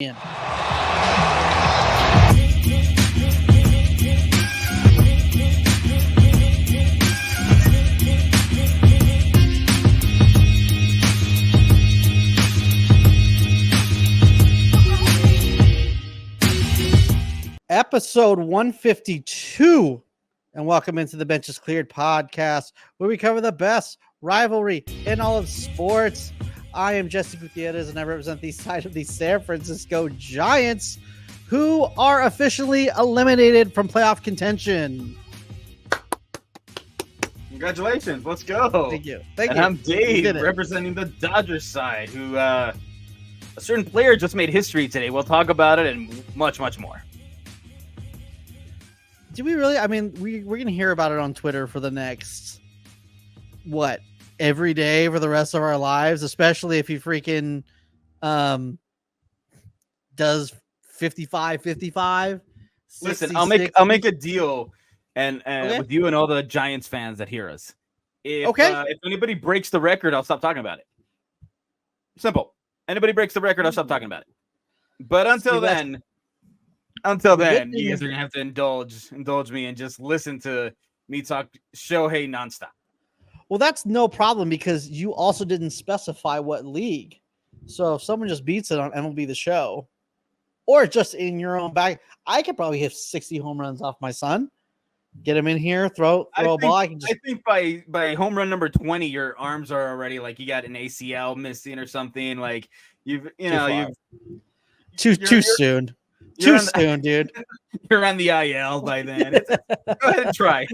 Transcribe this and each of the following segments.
In. Episode 152, and welcome into the Benches Cleared podcast, where we cover the best rivalry in all of sports. I am Jesse Gutierrez, and I represent the side of the San Francisco Giants, who are officially eliminated from playoff contention. Congratulations. Let's go. Thank you. I'm Dave, representing the Dodgers side, who a certain player just made history today. We'll talk about it and much, much more. Do we really? I mean, we're going to hear about it on Twitter for the next, every day for the rest of our lives, especially if he freaking does 55-55. Listen, I'll make a deal and okay, with you and all the Giants fans that hear us. If anybody breaks the record, I'll stop talking about it. Simple. Anybody breaks the record, I'll stop talking about it. But until then, you guys are gonna have to indulge me and just listen to me talk Shohei nonstop. Well, that's no problem because you also didn't specify what league. So if someone just beats it on MLB The Show, or just in your own bag, I could probably hit 60 home runs off my son. Get him in here, throw a ball. I think by home run number 20, your arms are already like you got an ACL missing or something. Like too soon. Too soon, dude. You're on the IL by then. Go ahead and try.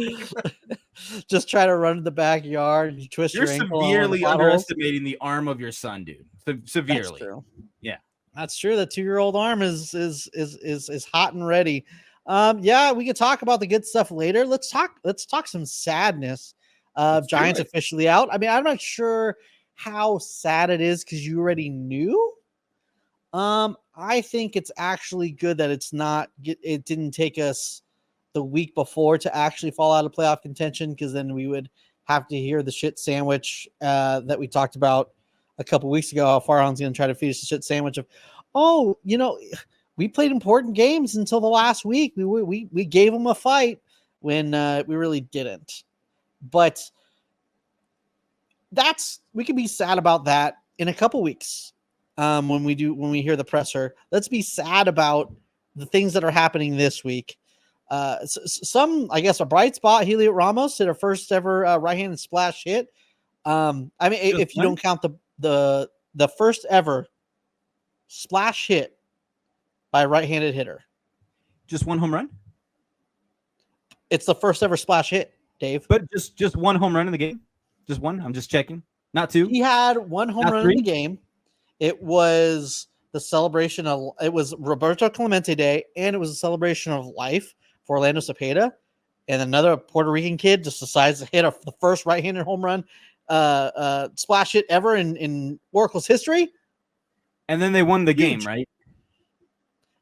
Just try to run to the backyard. You twist your ankle. You're severely underestimating the arm of your son, dude. Severely. That's true. Yeah, that's true. The 2-year-old arm is hot and ready. Yeah, we can talk about the good stuff later. Let's talk some sadness. Giants officially out. I mean, I'm not sure how sad it is because you already knew. I think it's actually good that it didn't take us the week before to actually fall out of playoff contention, because then we would have to hear the shit sandwich that we talked about a couple weeks ago. How Farhan's going to try to feed us the shit sandwich of, we played important games until the last week. We gave them a fight when we really didn't. But we can be sad about that in a couple weeks. When we hear the presser, let's be sad about the things that are happening this week. Some, I guess, a bright spot. Heliot Ramos hit her first ever right-handed splash hit. If you don't count the first ever splash hit by a right-handed hitter. Just one home run? It's the first ever splash hit, Dave. But just one home run in the game? Just one? I'm just checking. Not two? He had one home run in the game. It was the celebration it was Roberto Clemente Day, and it was a celebration of life for Orlando Cepeda. And another Puerto Rican kid just decides to hit the first right-handed home run splash hit ever in Oracle's history. And then they won the game, right?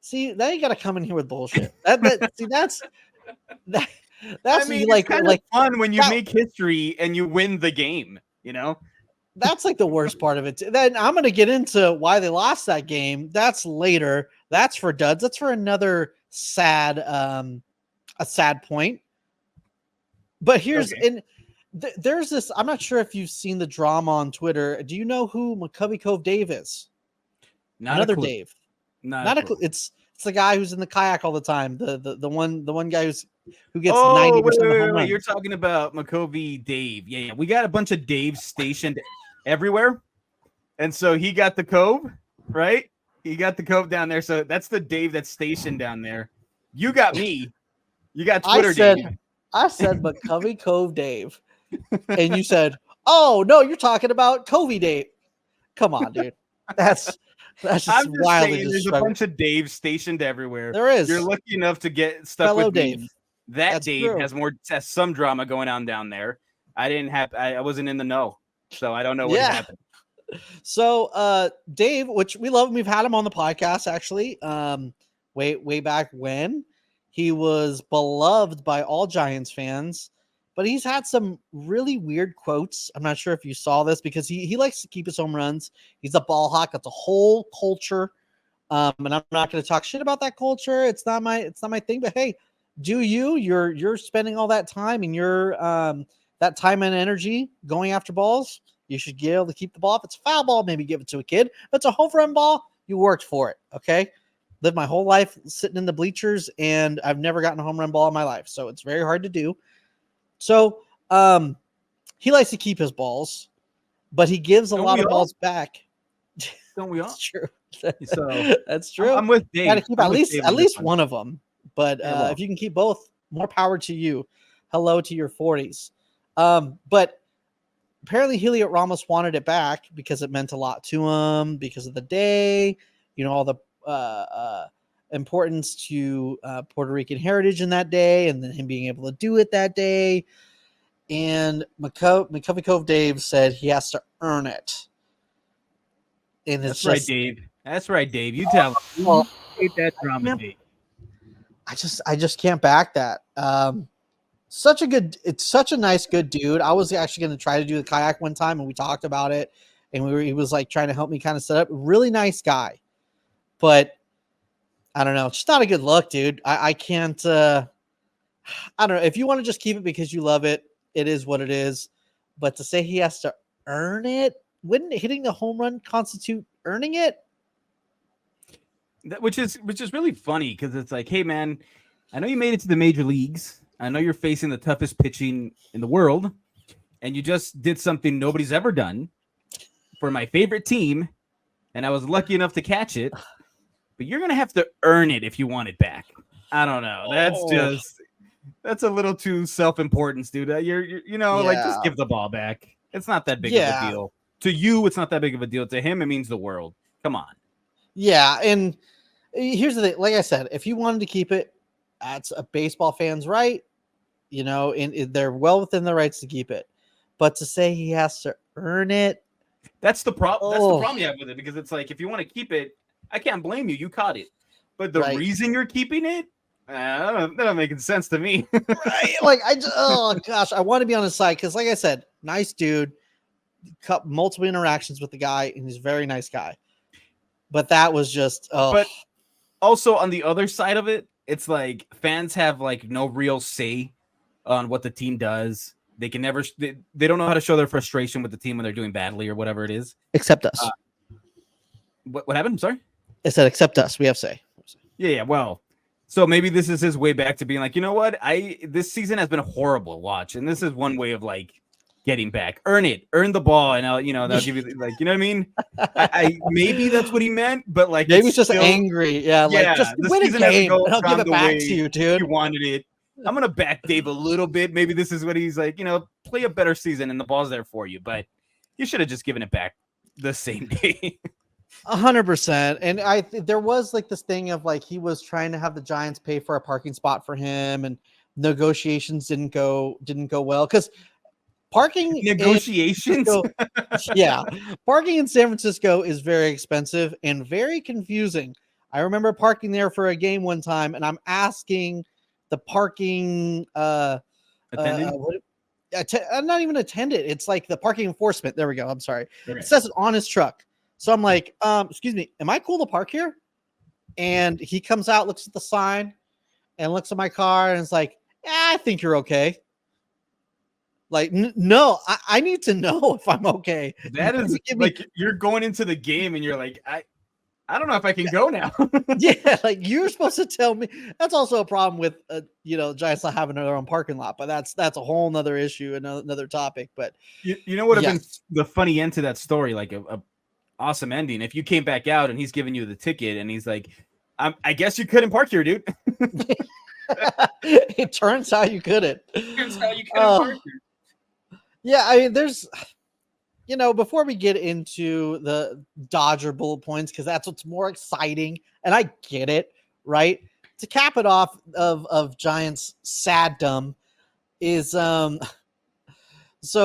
See, now you got to come in here with bullshit. That's fun when you make history and you win the game, you know? That's like the worst part of it. Then I'm going to get into why they lost that game. That's later. That's for duds. That's for another sad point. But here's there's this. I'm not sure if you've seen the drama on Twitter. Do you know who McCovey Cove Dave is? Another Dave. Not a clue. It's the guy who's in the kayak all the time. The one guy who gets 90% of home runs. You're talking about McCovey Dave. Yeah. We got a bunch of Daves stationed everywhere. And so he got the Cove, right? He got the Cove down there. So that's the Dave that's stationed down there. You got me. You got Twitter Dave. I said McCovey Cove Dave. And you said, oh, no, you're talking about Covey Dave. Come on, dude. That's just wildly saying, there's a bunch of Daves stationed everywhere. There is. You're lucky enough to get stuck with Dave. Me. That Dave has some drama going on down there. I wasn't in the know, so I don't know what happened. So Dave, which we love him, we've had him on the podcast actually. Way back when he was beloved by all Giants fans, but he's had some really weird quotes. I'm not sure if you saw this because he likes to keep his home runs. He's a ball hawk. That's a whole culture And I'm not going to talk shit about that culture. It's not my thing. But hey, do you? You're spending all that time and that time and energy going after balls. You should be able to keep the ball. If it's a foul ball, maybe give it to a kid. If it's a home run ball, you worked for it. Okay. Lived my whole life sitting in the bleachers, and I've never gotten a home run ball in my life. So it's very hard to do. So he likes to keep his balls, but he gives a lot of balls back. Don't we all? That's true. So that's true. I'm with Dave. Got to keep at least one of them. But if you can keep both, more power to you. Hello to your 40s. But apparently Heliot Ramos wanted it back because it meant a lot to him because of the day, all the importance to Puerto Rican heritage in that day, and then him being able to do it that day. And McCovey Cove Dave said he has to earn it. And That's right, Dave. That's right, Dave. You tell him. Well, Hate that drama, Dave. I just can't back that. It's such a nice, good dude. I was actually going to try to do the kayak one time, and we talked about it, and he was like trying to help me kind of set up. Really nice guy, but I don't know. It's just not a good look, dude. I can't. I don't know. If you want to just keep it because you love it, it is what it is. But to say he has to earn it, wouldn't hitting the home run constitute earning it? Which is really funny because it's like, hey man, I know you made it to the major leagues. I know you're facing the toughest pitching in the world, and you just did something nobody's ever done for my favorite team, and I was lucky enough to catch it. But you're gonna have to earn it if you want it back. I don't know. That's a little too self-importance, dude. Like just give the ball back. It's not that big of a deal. To you, it's not that big of a deal. To him, it means the world. Come on. Yeah, and here's the thing. Like I said, if you wanted to keep it, that's a baseball fan's right. And they're well within their rights to keep it. But to say he has to earn it, that's the problem. That's the problem you have with it, because it's like, if you want to keep it, I can't blame you. You caught it. But the reason you're keeping it, that don't make sense to me. Right? Like oh gosh, I want to be on his side because, like I said, nice dude. Multiple interactions with the guy, and he's a very nice guy. But that was just. But also on the other side of it, it's like fans have like no real say on what the team does. They can never. They don't know how to show their frustration with the team when they're doing badly or whatever it is. Except us. What happened? I'm sorry. I said except us. We have say. Yeah. Well. So maybe this is his way back to being like, you know what? This season has been horrible to watch, and this is one way of like getting back. Earn the ball, and they'll give you like, you know what I mean? I maybe that's what he meant, but like maybe he's just angry. Yeah, like just win a game, and I'll give it back to you, dude. You wanted it. I'm gonna back Dave a little bit. Maybe this is what he's like. Play a better season, and the ball's there for you. But you should have just given it back the same day. 100%. And there was like this thing of like he was trying to have the Giants pay for a parking spot for him, and negotiations didn't go well because parking negotiations. Parking in San Francisco is very expensive and very confusing. I remember parking there for a game one time, and I'm asking the parking attendant. Not even attendant. It's like the parking enforcement. There we go. I'm sorry. Okay. It says it on his truck. So I'm like, excuse me, am I cool to park here? And he comes out, looks at the sign, and looks at my car, and is like, I think you're okay. Like, no, I need to know if I'm okay. That is like you're going into the game, and you're like, I don't know if I can go now. Yeah, like you're supposed to tell me. That's also a problem with Giants not having their own parking lot, but that's a whole nother issue, another topic. But you know what would have been the funny end to that story, like a awesome ending, if you came back out and he's giving you the ticket and he's like, I guess you couldn't park here, dude. It turns out you couldn't. Park here. Yeah, I mean, there's, before we get into the Dodger bullet points, because that's what's more exciting, and I get it, right? To cap it off of Giants saddom is, so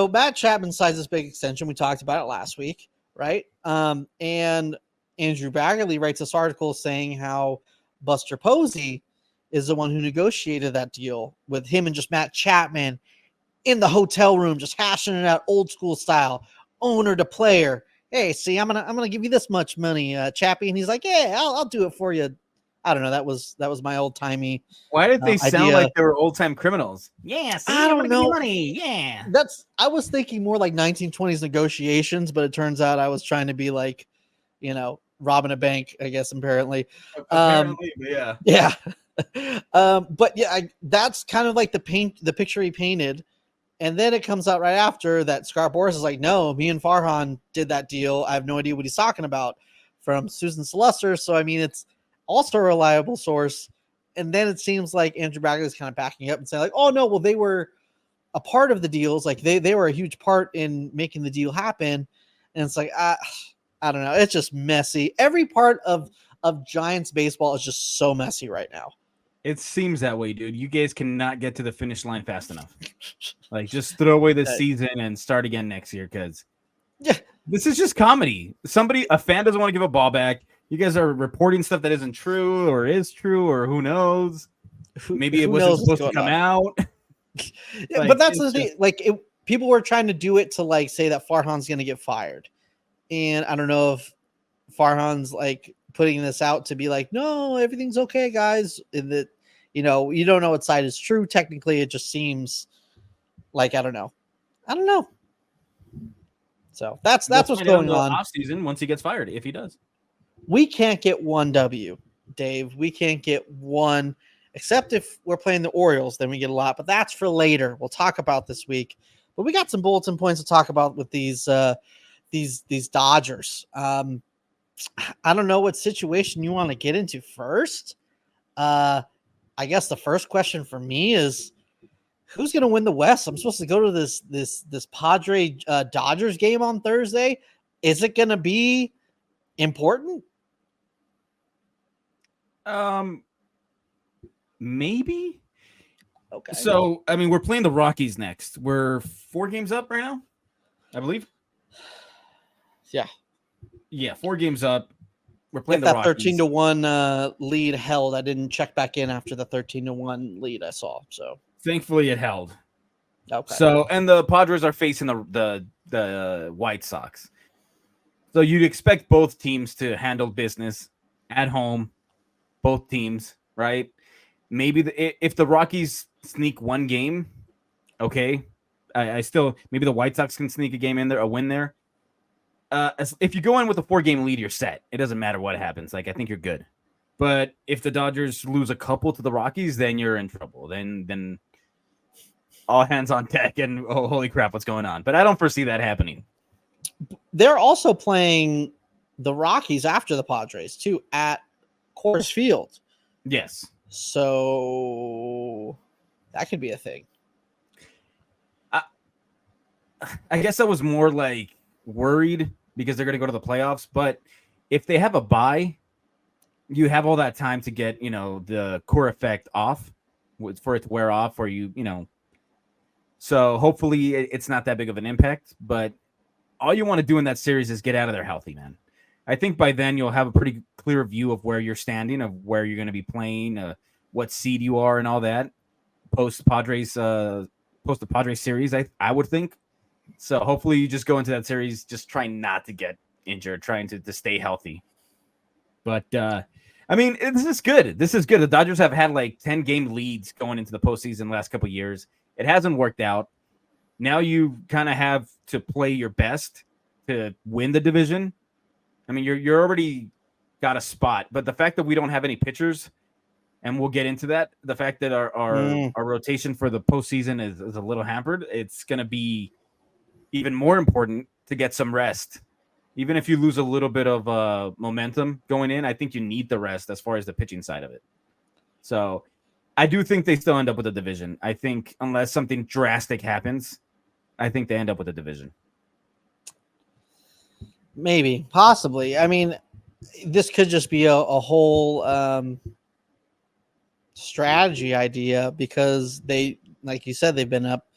Matt Chapman signs this big extension. We talked about it last week, right? And Andrew Baggerly writes this article saying how Buster Posey is the one who negotiated that deal with him and just Matt Chapman in the hotel room, just hashing it out old school style, owner to player. hey, see, I'm gonna give you this much money, Chappie, and he's like, yeah, I'll do it for you. I don't know. That was my old timey. Why did they sound idea. like they were old time criminals? Yeah, see, I don't know. Money. Yeah, I was thinking more like 1920s negotiations, but it turns out I was trying to be like, robbing a bank, I guess. Apparently, yeah. But yeah, that's kind of like the picture he painted. And then it comes out right after that Scar Boris is like, no, me and Farhan did that deal. I have no idea what he's talking about, from Susan Celester. So, I mean, it's also a reliable source. And then it seems like Andrew Bagley is kind of backing up and saying like, oh, no, well, they were a part of the deals. Like they were a huge part in making the deal happen. And it's like, I don't know. It's just messy. Every part of Giants baseball is just so messy right now. It seems that way, dude. You guys cannot get to the finish line fast enough. Like, just throw away this season and start again next year, because this is just comedy. A fan doesn't want to give a ball back. You guys are reporting stuff that isn't true or is true, or who knows. Maybe it wasn't supposed to come out. Yeah, but that's the thing. Like, people were trying to do it to like say that Farhan's going to get fired, and I don't know if Farhan's like putting this out to be like, no, everything's okay, guys. And that, you don't know what side is true. Technically, it just seems like I don't know. So that's what's going on. Off season once he gets fired, if he does. We can't get one W, Dave. We can't get one, except if we're playing the Orioles, then we get a lot. But that's for later. We'll talk about this week. But we got some bulletin points to talk about with these Dodgers. I don't know what situation you want to get into first. I guess the first question for me is, who's going to win the West? I'm supposed to go to this Padre Dodgers game on Thursday. Is it going to be important? Maybe. Okay. So, I mean, we're playing the Rockies next. We're 4 games up right now, I believe. Yeah, 4 games up. We're playing the Rockies. 13-1 lead held. I didn't check back in after the 13-1 lead I saw. So thankfully it held. Okay. So, and the Padres are facing the White Sox. So you'd expect both teams to handle business at home. Both teams, right? Maybe if the Rockies sneak one game, okay. I still, maybe the White Sox can sneak a win there. If you go in with a 4-game lead, you're set. It doesn't matter what happens. Like, I think you're good. But if the Dodgers lose a couple to the Rockies, then you're in trouble. Then all hands on deck, and oh, holy crap, what's going on? But I don't foresee that happening. They're also playing the Rockies after the Padres too at Coors Field. Yes. So that could be a thing. I guess I was more like worried because they're going to go to the playoffs. But if they have a bye, you have all that time to get, the core effect off, for it to wear off, or so hopefully it's not that big of an impact. But all you want to do in that series is get out of there healthy, man. I think by then you'll have a pretty clear view of where you're standing, of where you're going to be playing, what seed you are, and all that post the Padres series. I would think. So hopefully you just go into that series just trying not to get injured, trying to stay healthy. But I mean, this is good. The Dodgers have had like 10-game leads going into the postseason the last couple of years. It hasn't worked out. Now you kind of have to play your best to win the division. I mean, you're already got a spot, but the fact that we don't have any pitchers, and we'll get into that, the fact that our rotation for the postseason is a little hampered, it's going to be even more important to get some rest. Even if you lose a little bit of momentum going in, I think you need the rest as far as the pitching side of it. So I do think they still end up with a division. I think unless something drastic happens, I think they end up with a division. Maybe, possibly. I mean, this could just be a whole strategy idea, because they, like you said, they've been up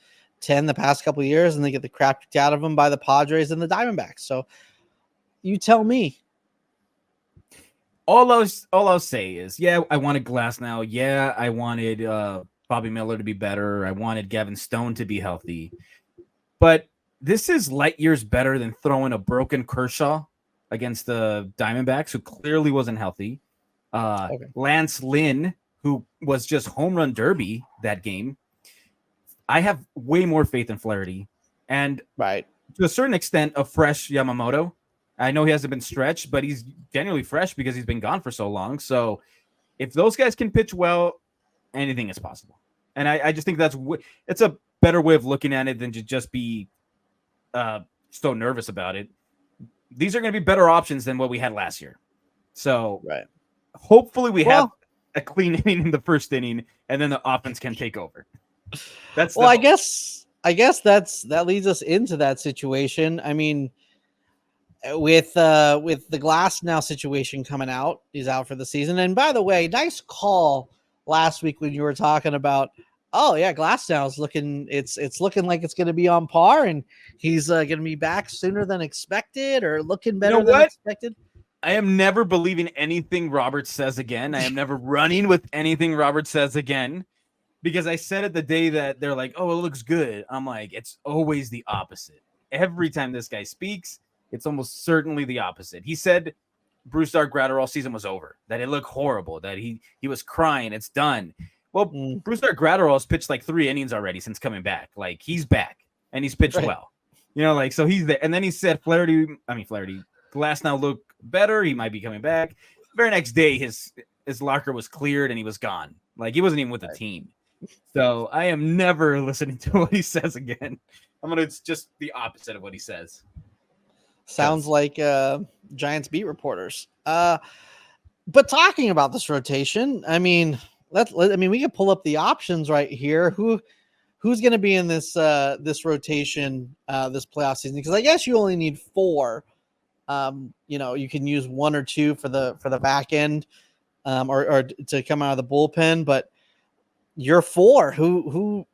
10 the past couple of years, and they get the crap kicked out of them by the Padres and the Diamondbacks. So you tell me. All I'll say is, yeah, I wanted Glasnow. Yeah, I wanted Bobby Miller to be better. I wanted Gavin Stone to be healthy. But this is light years better than throwing a broken Kershaw against the Diamondbacks, who clearly wasn't healthy. Lance Lynn, who was just home run derby that game. I have way more faith in Flaherty, and to a certain extent, a fresh Yamamoto. I know he hasn't been stretched, but he's genuinely fresh because he's been gone for so long. So if those guys can pitch well, anything is possible. And I just think it's a better way of looking at it than to just be so nervous about it. These are going to be better options than what we had last year. So hopefully we have a clean inning in the first inning, and then the offense can take over. I guess that leads us into that situation. I mean, with the Glass now situation coming out, he's out for the season. And by the way, nice call last week when you were talking about, Glass now is looking, it's looking like it's going to be on par, and he's going to be back sooner than expected, or looking better than expected. I am never believing anything Robert says again. I am never running with anything Robert says again, because I said it the day that they're like, oh, it looks good. I'm like, it's always the opposite. Every time this guy speaks, it's almost certainly the opposite. He said Brusdar Graterol season was over, that it looked horrible, that he was crying, it's done. Well, Brusdar Graterol has pitched like 3 innings already since coming back. Like, he's back, and he's pitched well. So he's there. And then he said Flaherty, Glass now look better. He might be coming back. Very next day, his locker was cleared, and he was gone. Like, he wasn't even with the team. So I am never listening to what he says again. It's just the opposite of what he says. Sounds like Giants beat reporters. But talking about this rotation, I mean, we can pull up the options right here. Who's going to be in this rotation this playoff season? Because I guess you only need 4. You can use 1 or 2 for the back end, or to come out of the bullpen. But you're 4. Who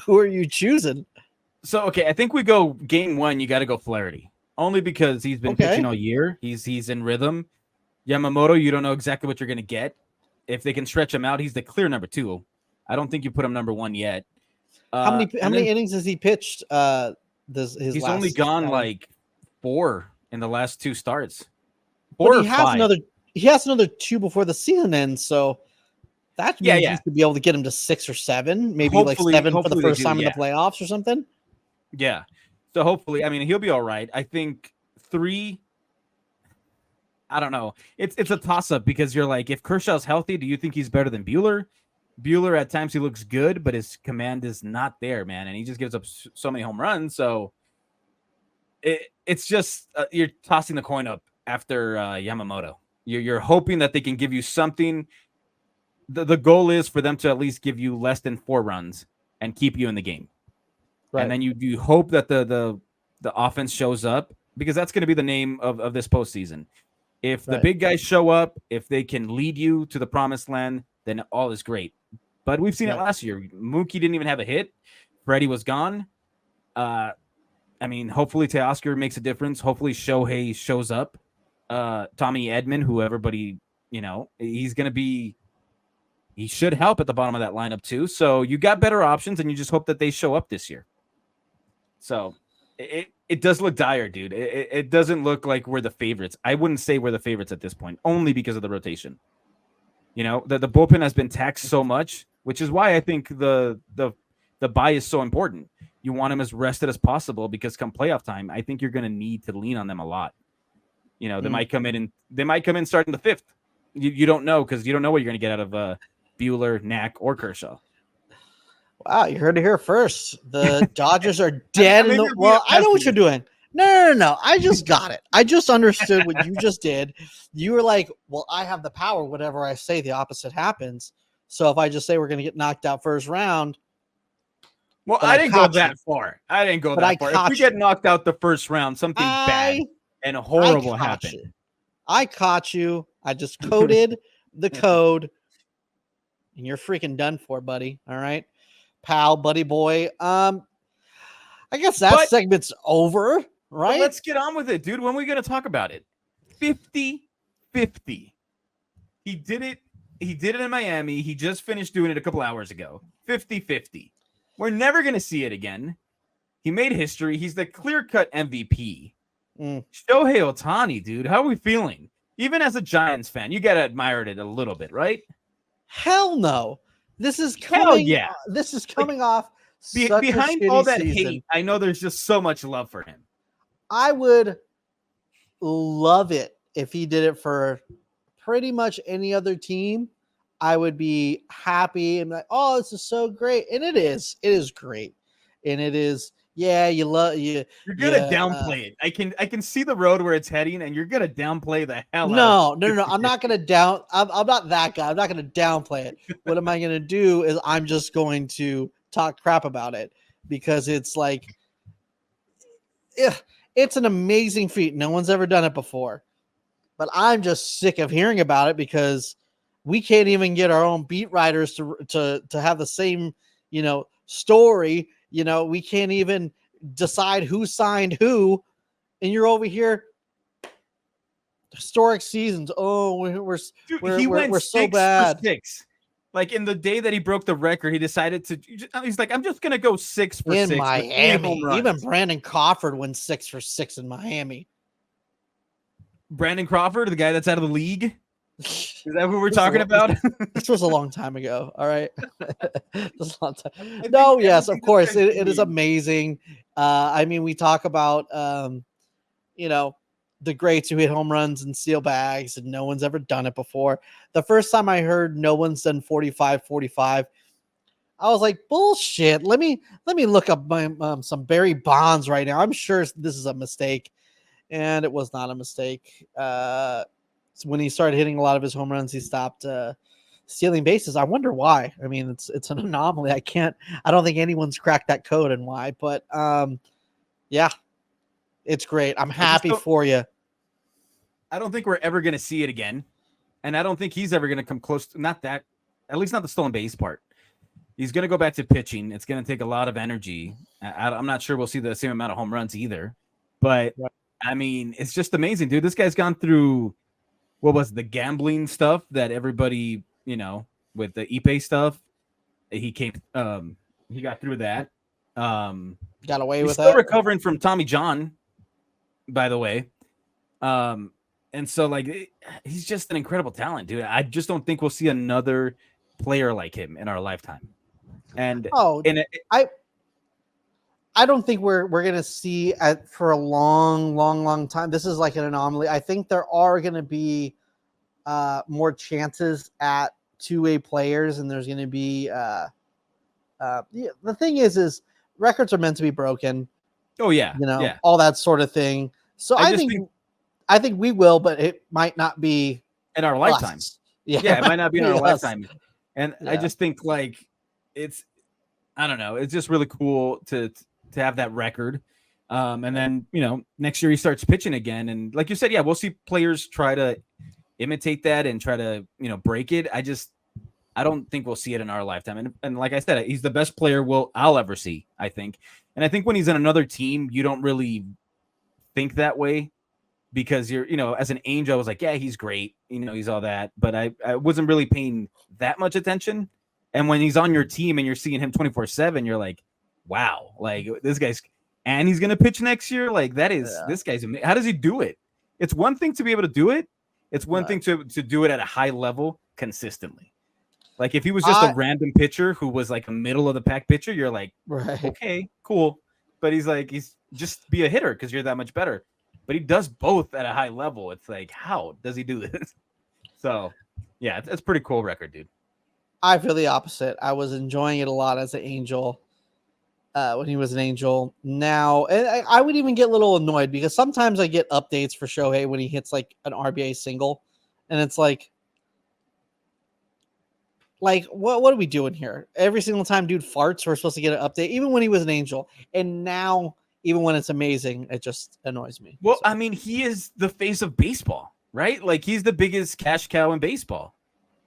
are you choosing? So I think we go game 1. You got to go Flaherty. Only because he's been pitching all year. He's in rhythm. Yamamoto, you don't know exactly what you're going to get. If they can stretch him out, he's the clear number 2. I don't think you put him number 1 yet. How many innings has he pitched? He's only gone like 4 in the last 2 starts. He has another 2 before the season ends. So that means you should be able to get him to 6 or 7, maybe hopefully, like 7 for the first time in the playoffs or something. Yeah. So hopefully, he'll be all right. I think 3, I don't know. It's a toss-up, because you're like, if Kershaw's healthy, do you think he's better than Buehler? Buehler, at times, he looks good, but his command is not there, man. And he just gives up so many home runs. So it's just you're tossing the coin up after Yamamoto. You're hoping that they can give you something. The goal is for them to at least give you less than 4 runs and keep you in the game. Right. And then you hope that the offense shows up, because that's going to be the name of this postseason. If the big guys show up, if they can lead you to the promised land, then all is great. But we've seen it last year. Mookie didn't even have a hit. Freddie was gone. Hopefully Teoscar makes a difference. Hopefully Shohei shows up. Tommy Edman, who everybody, he's going to be. He should help at the bottom of that lineup too. So you got better options, and you just hope that they show up this year. So it does look dire, dude. It doesn't look like we're the favorites. I wouldn't say we're the favorites at this point, only because of the rotation. The bullpen has been taxed so much, which is why I think the bye is so important. You want them as rested as possible, because come playoff time, I think you're going to need to lean on them a lot. They might come in starting the 5th. You don't know, because you don't know what you're going to get out of Buehler, Knack, or Kershaw. Wow, you heard it here first. The Dodgers are dead. I know what you're doing. No. I just got it. I just understood what you just did. You were like, well, I have the power. Whatever I say, the opposite happens. So if I just say we're going to get knocked out first round. Well, I didn't go that far. If we get knocked out the first round, something bad and horrible happened. I caught you. I just coded the code. And you're freaking done for, buddy. All right. Pal, buddy boy. I guess that segment's over, right? Let's get on with it, dude. When are we going to talk about it? 50-50. He did it in Miami. He just finished doing it a couple hours ago. 50-50. We're never going to see it again. He made history. He's the clear-cut MVP. Mm. Shohei Ohtani, dude. How are we feeling? Even as a Giants fan, you gotta admire it a little bit, right? Hell no. This is coming. Hell yeah. This is coming off behind all that hate. I know there's just so much love for him. I would love it if he did it for pretty much any other team. I would be happy and like, oh, this is so great. And it is. It is great. And it is. Yeah, you love you. You're gonna downplay it. I can see the road where it's heading, and you're gonna downplay the hell out. No. I'm not gonna I'm not that guy. I'm not gonna downplay it. What am I gonna do? Is I'm just going to talk crap about it because it's like, it's an amazing feat. No one's ever done it before, but I'm just sick of hearing about it because we can't even get our own beat writers to have the same, story. We can't even decide who signed who, and you're over here. Historic seasons. Oh, we're so bad. 6. Like in the day that he broke the record, he decided to. He's like, I'm just gonna go 6 for 6 in Miami. Even Brandon Crawford went 6 for 6 in Miami. Brandon Crawford, the guy that's out of the league. Is that what we're talking about? This was a long time ago. All right. This a long time. No, yes, of course. It is amazing. I mean, we talk about, the greats who hit home runs and seal bags, and no one's ever done it before. The first time I heard no one's done 45-45, I was like, bullshit. Let me look up my some Barry Bonds right now. I'm sure this is a mistake. And it was not a mistake. So when he started hitting a lot of his home runs, he stopped stealing bases. I wonder why. I mean, it's an anomaly. I don't think anyone's cracked that code and why. But yeah, it's great. I'm happy for you. I don't think we're ever going to see it again. And I don't think he's ever going to come close to at least not the stolen base part. He's going to go back to pitching. It's going to take a lot of energy. I'm not sure we'll see the same amount of home runs either. But I mean, it's just amazing, dude. This guy's gone through what was the gambling stuff that everybody, with the Ipe stuff. He got through that. Got away with that. He's still recovering from Tommy John, by the way. And so he's just an incredible talent, dude. I just don't think we'll see another player like him in our lifetime. And I don't think we're going to see for a long time. This is like an anomaly. I think there are going to be more chances at 2-way players, and there's going to be the thing is records are meant to be broken. Oh yeah, all that sort of thing. So I think we will, but it might not be in our lifetime. Yeah, it might not be in our lifetime. And I just think it's, I don't know, it's just really cool to have that record. And then, next year he starts pitching again. And like you said, we'll see players try to imitate that and try to, break it. I don't think we'll see it in our lifetime. And like I said, he's the best player I'll ever see, I think. And I think when he's in another team, you don't really think that way because you're, as an Angel, I was like, yeah, he's great. He's all that. But I wasn't really paying that much attention. And when he's on your team and you're seeing him 24/7, you're like, wow, this guy's, and he's going to pitch next year. This guy's amazing. How does he do it? It's one thing to be able to do it. It's one thing to do it at a high level consistently. Like if he was just a random pitcher who was like a middle of the pack pitcher, you're like, okay, cool. But he's just be a hitter because you're that much better. But he does both at a high level. It's like, how does he do this? So yeah, it's a pretty cool record, dude. I feel the opposite. I was enjoying it a lot as an Angel when he was an Angel. Now, and I would even get a little annoyed because sometimes I get updates for Shohei when he hits like an RBI single, and it's like what are we doing here? Every single time dude farts, we're supposed to get an update, even when he was an Angel. And now, even when it's amazing, it just annoys me. Well, I mean, he is the face of baseball, right? Like he's the biggest cash cow in baseball.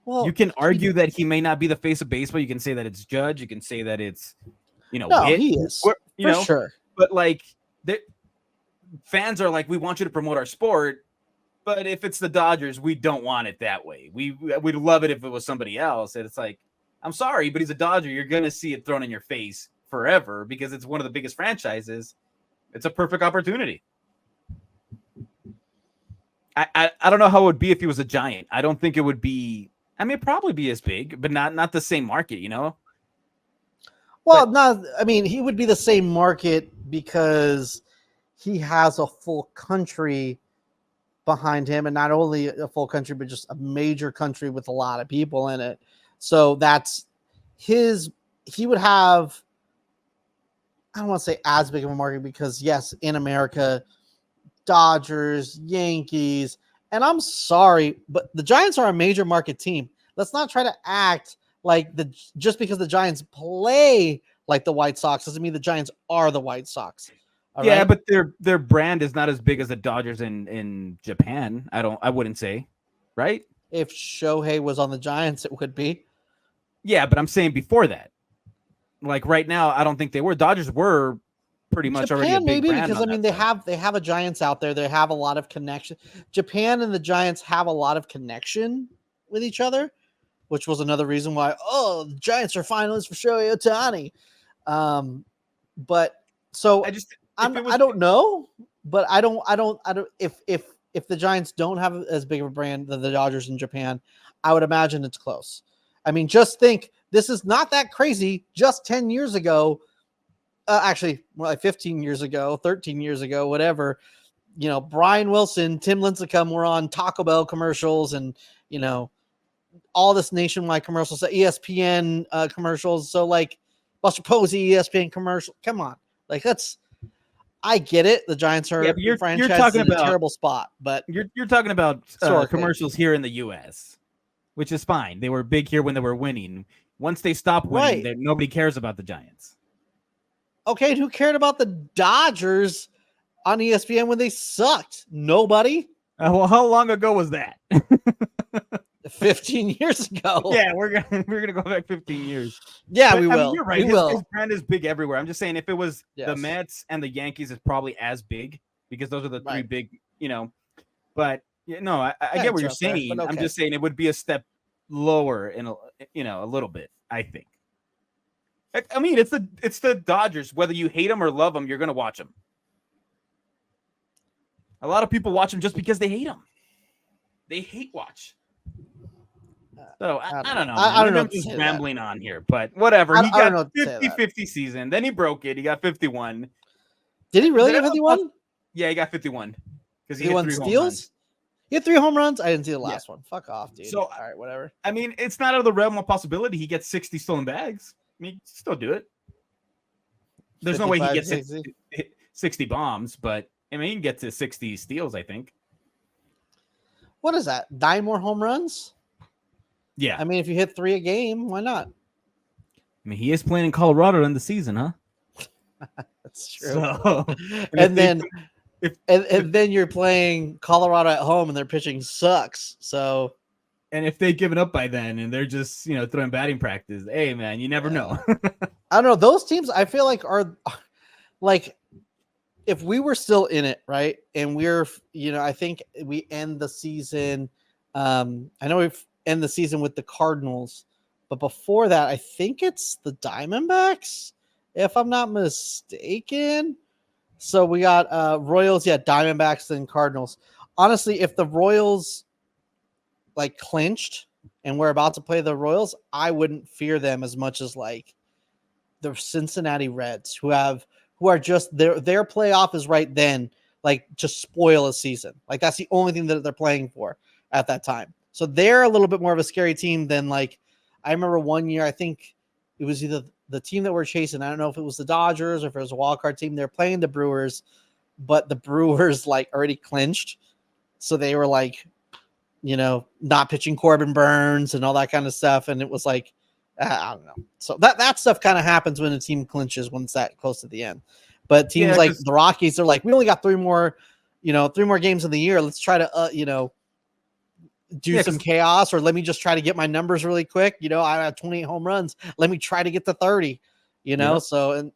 Well, you can argue that he may not be the face of baseball. You can say that it's Judge. You can say that it's, he is for sure. But fans are like, we want you to promote our sport. But if it's the Dodgers, we don't want it that way. We'd love it if it was somebody else. And it's like, I'm sorry, but he's a Dodger. You're going to see it thrown in your face forever because it's one of the biggest franchises. It's a perfect opportunity. I don't know how it would be if he was a Giant. I don't think it would be. I mean, it'd probably be as big, but not the same market, you know? Well, he would be the same market because he has a full country behind him, and not only a full country, but just a major country with a lot of people in it. So that's he would have, I don't want to say as big of a market because yes, in America, Dodgers, Yankees, and I'm sorry, but the Giants are a major market team. Let's not try to act like just because the Giants play like the White Sox doesn't mean the Giants are the White Sox. Yeah, right? But their brand is not as big as the Dodgers in Japan. I wouldn't say, right? If Shohei was on the Giants, it would be. Yeah, but I'm saying before that. Like right now, I don't think they were. Dodgers were pretty much Japan, already a big maybe brand because they have a Giants out there. They have a lot of connection. Japan and the Giants have a lot of connection with each other, which was another reason why the Giants are finalists for Shohei Ohtani. But so I don't know, but I don't if the Giants don't have as big of a brand than the Dodgers in Japan, I would imagine it's close. I mean, just think this is not that crazy. Just 10 years ago, actually, more like 15 years ago, 13 years ago, whatever, Brian Wilson, Tim Lincecum were on Taco Bell commercials and, all this nationwide commercials, ESPN commercials. So like Buster Posey, ESPN commercial. Come on. Like I get it. The Giants are franchise in a terrible spot, but you're talking about commercials here in the U.S., which is fine. They were big here when they were winning. Once they stop winning, nobody cares about the Giants. Okay, and who cared about the Dodgers on ESPN when they sucked? Nobody. Well, how long ago was that? 15 years ago. Yeah, we're gonna go back 15 years. Yeah, but, we will. You're right. His brand is big everywhere. I'm just saying, if it was the Mets and the Yankees, it's probably as big because those are the three big, But I get what you're saying. Okay. I'm just saying it would be a step lower in a little bit. I think. I mean, it's the Dodgers. Whether you hate them or love them, you're gonna watch them. A lot of people watch them just because they hate them. They hate watch. So I don't know. I don't know. I'm just rambling on here, but whatever. He got 50-50 season. Then he broke it. He got 51. Did he really get 51? Yeah, he got 51 because he won steals. He had 3 home runs. I didn't see the last one. Fuck off, dude. So all right, whatever. I mean, it's not out of the realm of possibility. He gets 60 stolen bags. I mean, he can still do it. There's no way he gets 60 bombs, but I mean, he can get to 60 steals. I think. What is that? 9 more home runs? Yeah. I mean, if you hit 3 a game, why not? I mean, he is playing in Colorado in the season, huh? That's true. So, and then you're playing Colorado at home and their pitching sucks. So, and if they've given up by then and they're just, throwing batting practice, hey man, you never know. I don't know. Those teams I feel like are like, if we were still in it, right? And we're, I think we end the season. I know we've end the season with the Cardinals, but before that, I think it's the Diamondbacks, if I'm not mistaken. So we got Royals, Diamondbacks, then Cardinals. Honestly, if the Royals like clinched and we're about to play the Royals, I wouldn't fear them as much as like the Cincinnati Reds, who are just their playoff is right then, like just spoil a season. Like that's the only thing that they're playing for at that time. So they're a little bit more of a scary team than like I remember one year. I think it was either the team that we're chasing. I don't know if it was the Dodgers or if it was a wild card team. They're playing the Brewers, but the Brewers like already clinched, so they were like, not pitching Corbin Burns and all that kind of stuff. And it was like, I don't know. So that stuff kind of happens when a team clinches when it's that close to the end. But teams like the Rockies, they're like, we only got 3 more games in the year. Let's try to, do some chaos, or let me just try to get my numbers really quick. I have 28 home runs. Let me try to get to 30, So, and,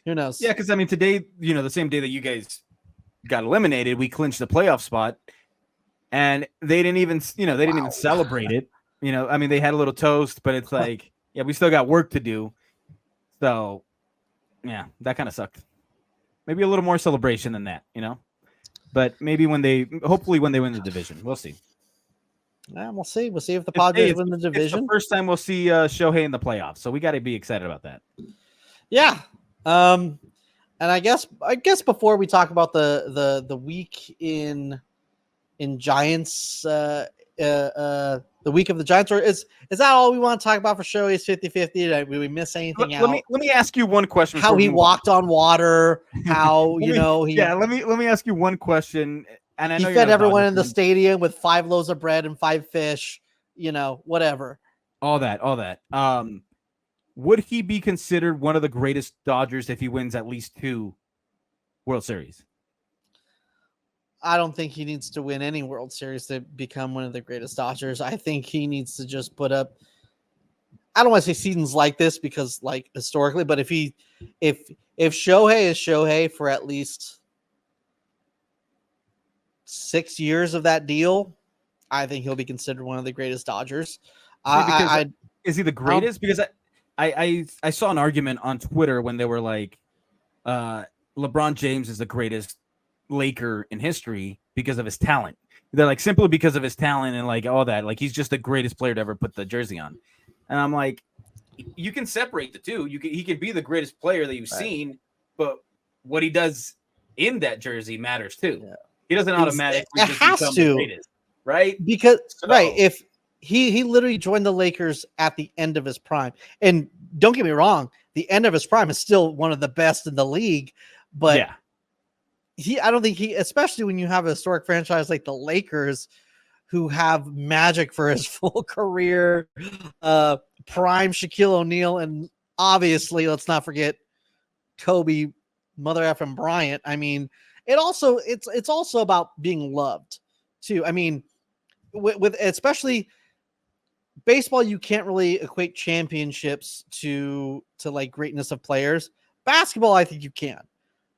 who knows? Yeah. Cause I mean, today, the same day that you guys got eliminated, we clinched the playoff spot and they didn't even, even celebrate it. I mean, they had a little toast, but it's like, we still got work to do. So Yeah, that kind of sucked. Maybe a little more celebration than that, But maybe hopefully when they win the division, we'll see. Yeah, we'll see. We'll see if the Padres win the division. It's the first time we'll see Shohei in the playoffs, so we got to be excited about that. Yeah. And I guess before we talk about the week in Giants, the week of the Giants, or is that all we want to talk about for Shohei's 50-50? Did we miss anything out? Let me ask you one question. How he walked on water? How Let me ask you one question. And I know he fed everyone in the stadium with 5 loaves of bread and 5 fish. Whatever. All that. Would he be considered one of the greatest Dodgers if he wins at least 2 World Series? I don't think he needs to win any World Series to become one of the greatest Dodgers. I think he needs to just put up, I don't want to say seasons like this because like historically, but if Shohei is Shohei for at least 6 years of that deal, I think he'll be considered one of the greatest Dodgers. Is he the greatest? Because I saw an argument on Twitter when they were like, LeBron James is the greatest Laker in history because of his talent. They're like, simply because of his talent and like all that, like he's just the greatest player to ever put the jersey on. And I'm like, you can separate the two. He can be the greatest player that you've seen, but what he does in that jersey matters too. Yeah. He doesn't automatically just become the greatest, right? Because if he literally joined the Lakers at the end of his prime, and don't get me wrong, the end of his prime is still one of the best in the league, but yeah. I don't think especially when you have a historic franchise like the Lakers who have Magic for his full career, prime Shaquille O'Neal, and obviously let's not forget Kobe, mother effing Bryant. I mean, it's also about being loved too. I mean, with especially baseball, you can't really equate championships to like greatness of players. Basketball, I think you can.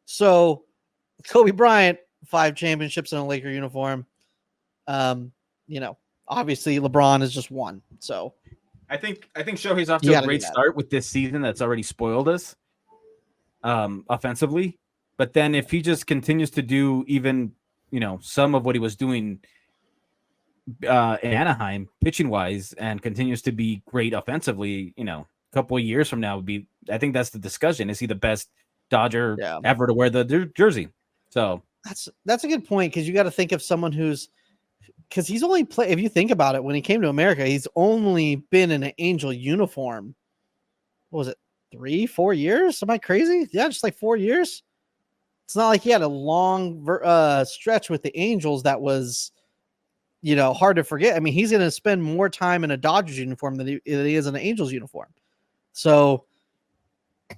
So Kobe Bryant, 5 championships in a Laker uniform. Obviously LeBron is just 1. So I think Shohei's off to a great start with this season that's already spoiled us offensively. But then if he just continues to do even, some of what he was doing in Anaheim pitching wise and continues to be great offensively, a couple of years from now I think that's the discussion. Is he the best Dodger ever to wear the jersey? So that's a good point, because you got to think of someone because he's only played, if you think about it, when he came to America, he's only been in an Angel uniform. What was it, 3-4 years? Am I crazy? Yeah, just like 4 years. It's not like he had a long stretch with the Angels that was, hard to forget. I mean, he's going to spend more time in a Dodgers uniform than he is in an Angels uniform. So,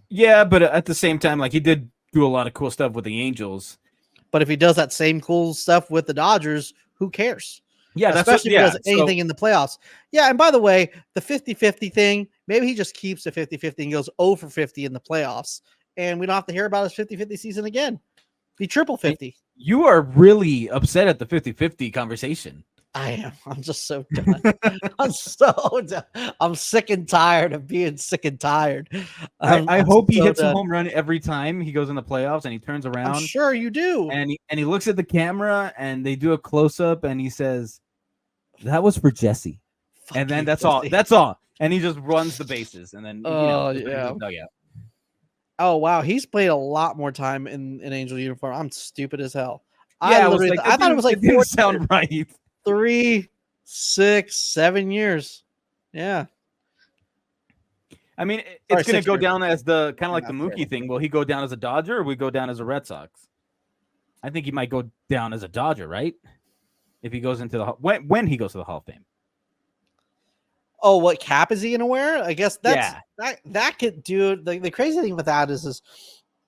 yeah, but at the same time, like he did do a lot of cool stuff with the Angels. But if he does that same cool stuff with the Dodgers, who cares? Yeah, especially if he does anything in the playoffs. Yeah, and by the way, the 50-50 thing, maybe he just keeps the 50-50 and goes 0 for 50 in the playoffs, and we don't have to hear about his 50-50 season again. Be triple 50. You are really upset at the 50-50 conversation. I am. I'm just so done. I'm so done. I'm sick and tired of being sick and tired. I hope he hits a home run every time he goes in the playoffs and he turns around. I'm sure you do. And he looks at the camera and they do a close up and he says, "That was for Jesse." And then that's all. That's all. And he just runs the bases and then yeah. Oh wow, he's played a lot more time in an Angel uniform. I'm stupid as hell. Yeah, I thought it was like 4 sound right. 3, 6, 7 years. Yeah. I mean, it's going to go down as the kind of like the Mookie thing. Will he go down as a Dodger or will he go down as a Red Sox? I think he might go down as a Dodger, right? If he goes into the when he goes to the Hall of Fame. Oh, what cap is he going to wear? I guess that could do. The crazy thing with that is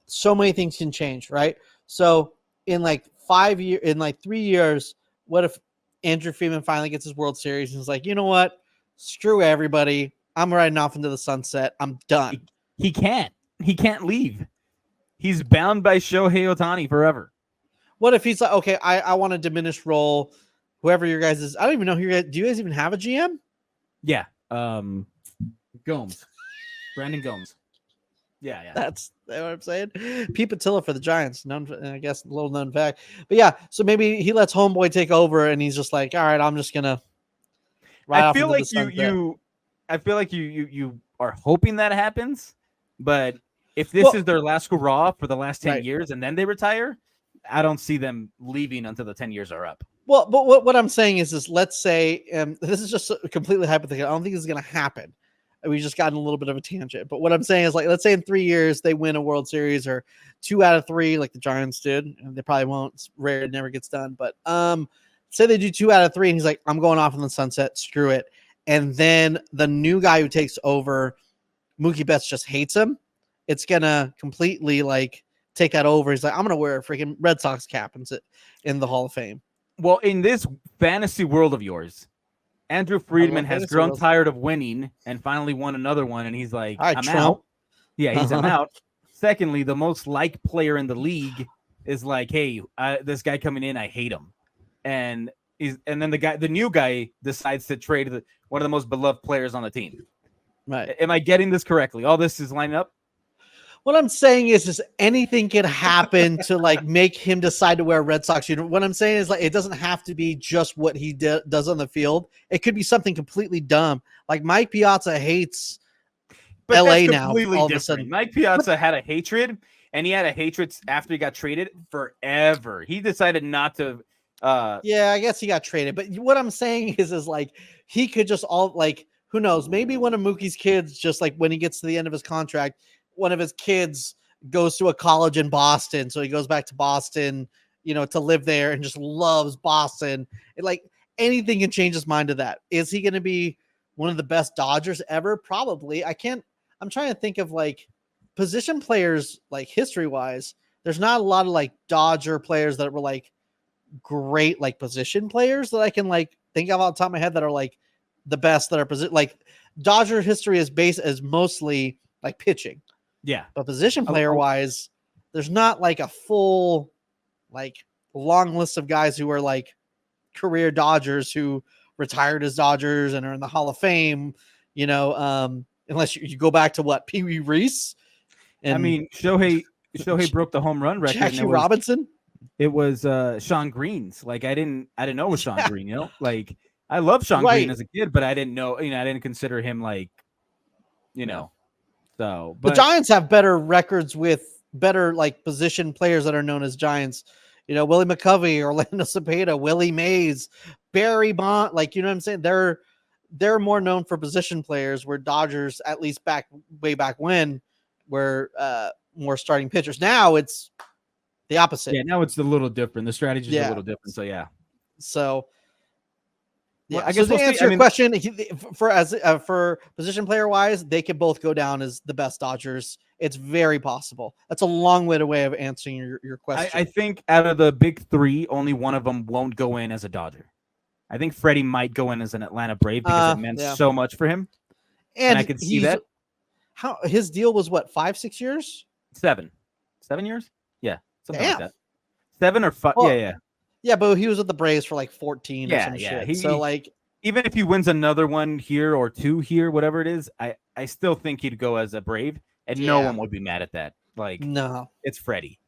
so many things can change, right? So in like 5 years, in like 3 years, what if Andrew Friedman finally gets his World Series and is like, you know what? Screw everybody. I'm riding off into the sunset. I'm done. He can't. He can't leave. He's bound by Shohei Ohtani forever. What if he's like, okay, I want a diminished role. Whoever your guys is, I don't even know who you're. Do you guys even have a GM? Yeah. Gomes. Brandon Gomes. Yeah. That's what I'm saying. Pete Patilla for the Giants, I guess, little known fact. But yeah, so maybe he lets Homeboy take over, and he's just like, all right, I'm just gonna ride off into the sunset. I feel like you are hoping that happens, but if this is their last hurrah for the last 10 years and then they retire, I don't see them leaving until the 10 years are up. Well, but what I'm saying is let's say, this is just completely hypothetical. I don't think this is going to happen. We just got in a little bit of a tangent. But what I'm saying is, like, let's say in 3 years they win a World Series or 2 out of 3, like the Giants did. And they probably won't. It's rare. It never gets done. But say they do 2 out of 3, and he's like, I'm going off in the sunset. Screw it. And then the new guy who takes over, Mookie Betts, just hates him. It's going to completely, like, take that over. He's like, I'm going to wear a freaking Red Sox cap and sit in the Hall of Fame. Well, in this fantasy world of yours, Andrew Friedman has grown tired of winning and finally won another one, and he's like, I'm out. Yeah, he's I'm out. Secondly, the most liked player in the league is like, hey, this guy coming in, I hate him. And then the new guy decides to trade one of the most beloved players on the team. Right. Am I getting this correctly? All this is lining up? What I'm saying is anything can happen to like make him decide to wear a Red Sox uniform. What I'm saying is, like, it doesn't have to be just what he does on the field. It could be something completely dumb. Like Mike Piazza hates LA now. All of a sudden, Mike Piazza had a hatred, and he had a hatred after he got traded forever. He decided not to. Yeah, I guess he got traded. But what I'm saying is like he could just who knows? Maybe one of Mookie's kids, just like when he gets to the end of his contract, one of his kids goes to a college in Boston. So he goes back to Boston, to live there and just loves Boston. Like anything can change his mind to that. Is he going to be one of the best Dodgers ever? Probably. I'm trying to think of like position players, like history wise. There's not a lot of like Dodger players that were like great, like position players that I can like think of off the top of my head that are like the best that are like Dodger history is mostly like pitching. Yeah. But position player wise, there's not like a full, like long list of guys who are like career Dodgers who retired as Dodgers and are in the Hall of Fame, unless you go back to what, Pee Wee Reese. And I mean, Shohei broke the home run record. Jackie Robinson. It was Sean Green's. Like I didn't know it was Sean Green, like I love Sean Green as a kid, but I didn't know, I didn't consider him like, So, but the Giants have better records with better like position players that are known as Giants. Willie McCovey, Orlando Cepeda, Willie Mays, Barry Bond. Like, you know what I'm saying? They're more known for position players, where Dodgers, at least way back when, were more starting pitchers. Now it's the opposite. Yeah, now it's a little different. The strategy is a little different. So yeah. So yeah, I guess to answer your question, for position player wise, they could both go down as the best Dodgers. It's very possible. That's a long-winded way of answering your question. I think out of the big three, only one of them won't go in as a Dodger. I think Freddie might go in as an Atlanta Brave because it meant so much for him, and I could see that. How his deal was what, 5-6 years? 7 years? Yeah, something like that. 7 or 5? Well, yeah. Yeah, but he was with the Braves for like 14 or some shit. So like, even if he wins another one here or 2 here, whatever it is, I still think he'd go as a Brave, and no one would be mad at that. Like, no, it's Freddie.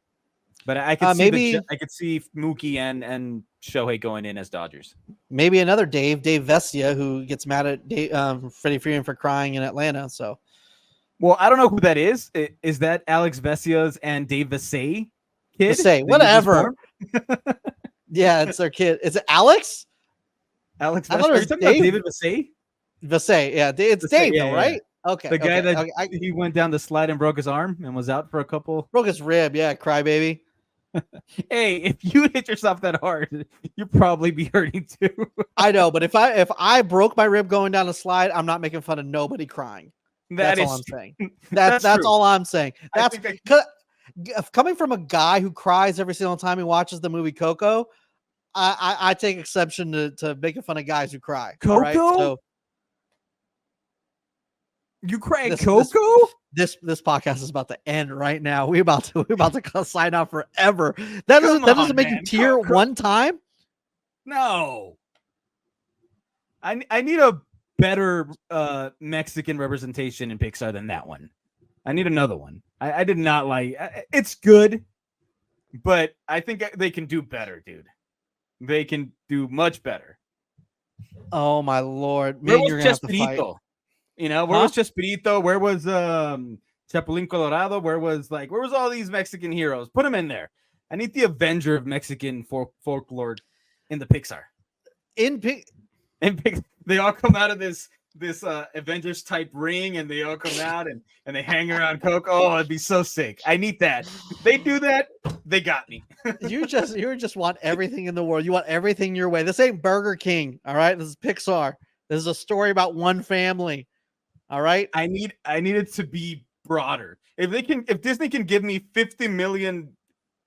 But I could see I could see Mookie and Shohei going in as Dodgers. Maybe another Dave Vestia, who gets mad at Freddie Freeman for crying in Atlanta. So, well, I don't know who that is. Is that Alex Vesia's and Dave Vesey kid? Vesey, whatever. Yeah, it's their kid. Is it Alex? Alex Vesey. Are you talking about David Vesey? Vesey, yeah. It's Dave, though, right? Okay. The guy that he went down the slide and broke his arm and was out for a couple. Broke his rib, yeah, crybaby. Hey, if you hit yourself that hard, you'd probably be hurting too. I know, but if I broke my rib going down a slide, I'm not making fun of nobody crying. That's all I'm saying. That's all I'm saying. That's coming from a guy who cries every single time he watches the movie Coco. I take exception to making fun of guys who cry. Coco? Right? So, you cry at Coco? This podcast is about to end right now. We're about to sign off forever. That doesn't make you tear one time? No. I need a better Mexican representation in Pixar than that one. I need another one. I did not like. It's good, but I think they can do better, dude. They can do much better. Oh my lord! Where was Chespirito? You know, where was Chespirito? Where was Chapulín Colorado? Where was all these Mexican heroes? Put them in there. I need the Avenger of Mexican folklore in the Pixar. They all come out of this Avengers type ring, and they all come out and they hang around Coke. Oh, it'd be so sick. I need that. If they do that, they got me. you just want everything in the world. You want everything your way. This ain't Burger King, all right? This is Pixar. This is a story about one family. All right. I need it to be broader. If Disney can give me 50 million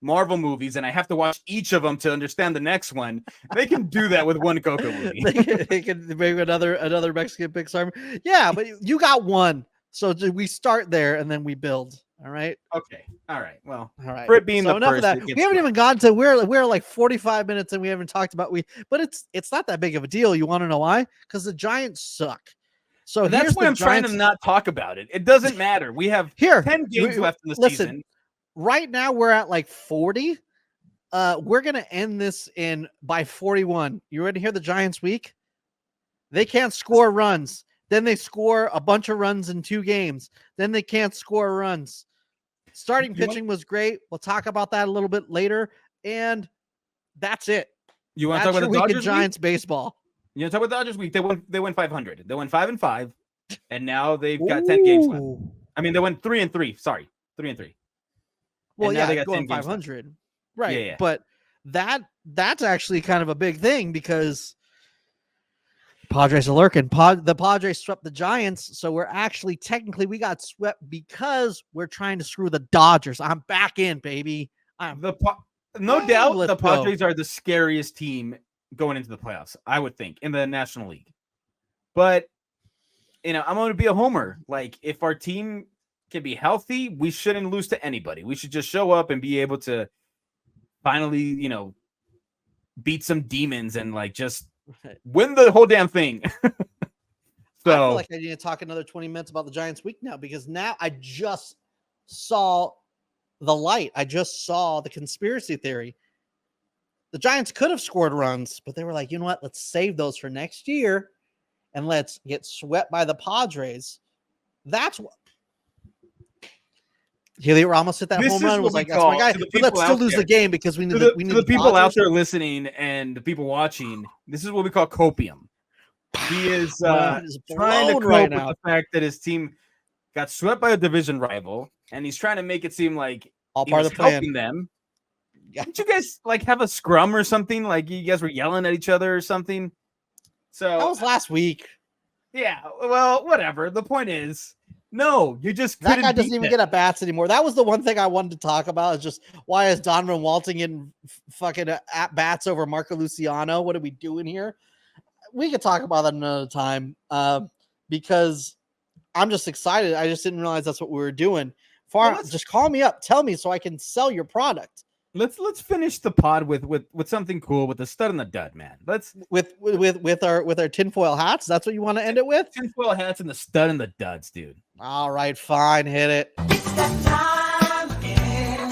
Marvel movies and I have to watch each of them to understand the next one, they can do that with one Coco movie. they can make another Mexican Pixar. Yeah, but you got one. So we start there and then we build. All right. Okay. All right. Well, all right. For it being so the enough first, of that. We haven't even gone to we're like 45 minutes and we haven't talked about but it's not that big of a deal. You want to know why? Because the Giants suck. So that's why I'm trying to not talk about it. It doesn't matter. We have 10 games left in the season. Right now we're at like 40. We're gonna end this by 41. You ready to hear the Giants week? They can't score runs. Then they score a bunch of runs in 2 games. Then they can't score runs. Starting pitching was great. We'll talk about that a little bit later. And that's it. You want to talk about the Dodgers Giants baseball? You want to talk about the Dodgers week? They went 500. They went 5-5, and now they've got 10 games left. I mean, they went 3-3. Sorry, 3-3. Well, yeah, they got going 500, right? Yeah. But that's actually kind of a big thing because Padres are lurking. The Padres swept the Giants, so we're actually technically we got swept because we're trying to screw the Dodgers. I'm back in, baby. No doubt, the Padres are the scariest team going into the playoffs, I would think, in the National League. But I'm going to be a homer. Like, if our team can be healthy, we shouldn't lose to anybody. We should just show up and be able to finally, beat some demons and just win the whole damn thing. So I feel like I need to talk another 20 minutes about the Giants week now, because now I just saw the light. I just saw the conspiracy theory. The Giants could have scored runs, but they were like, you know what? Let's save those for next year and let's get swept by the Padres. That's what Heliot Ramos hit that home run. Was like, that's my guy. But let's still lose the game because we need the people out there listening and the people watching. This is what we call copium. He is trying to cope with the fact that his team got swept by a division rival, and he's trying to make it seem like all part of the helping them. Didn't you guys have a scrum or something? Like you guys were yelling at each other or something? So that was last week. Yeah, well, whatever. The point is, no, you just that guy doesn't even get at bats anymore. That was the one thing I wanted to talk about. Is just why is Donovan Walton in fucking at bats over Marco Luciano? What are we doing here? We could talk about that another time because I'm just excited. I just didn't realize that's what we were doing. Just call me up, tell me so I can sell your product. Let's finish the pod with something cool with the stud and the dud, man. Let's with our tinfoil hats. That's what you want to end it with? Tinfoil hats and the stud and the duds, dude. All right, fine, hit it. It's that time again.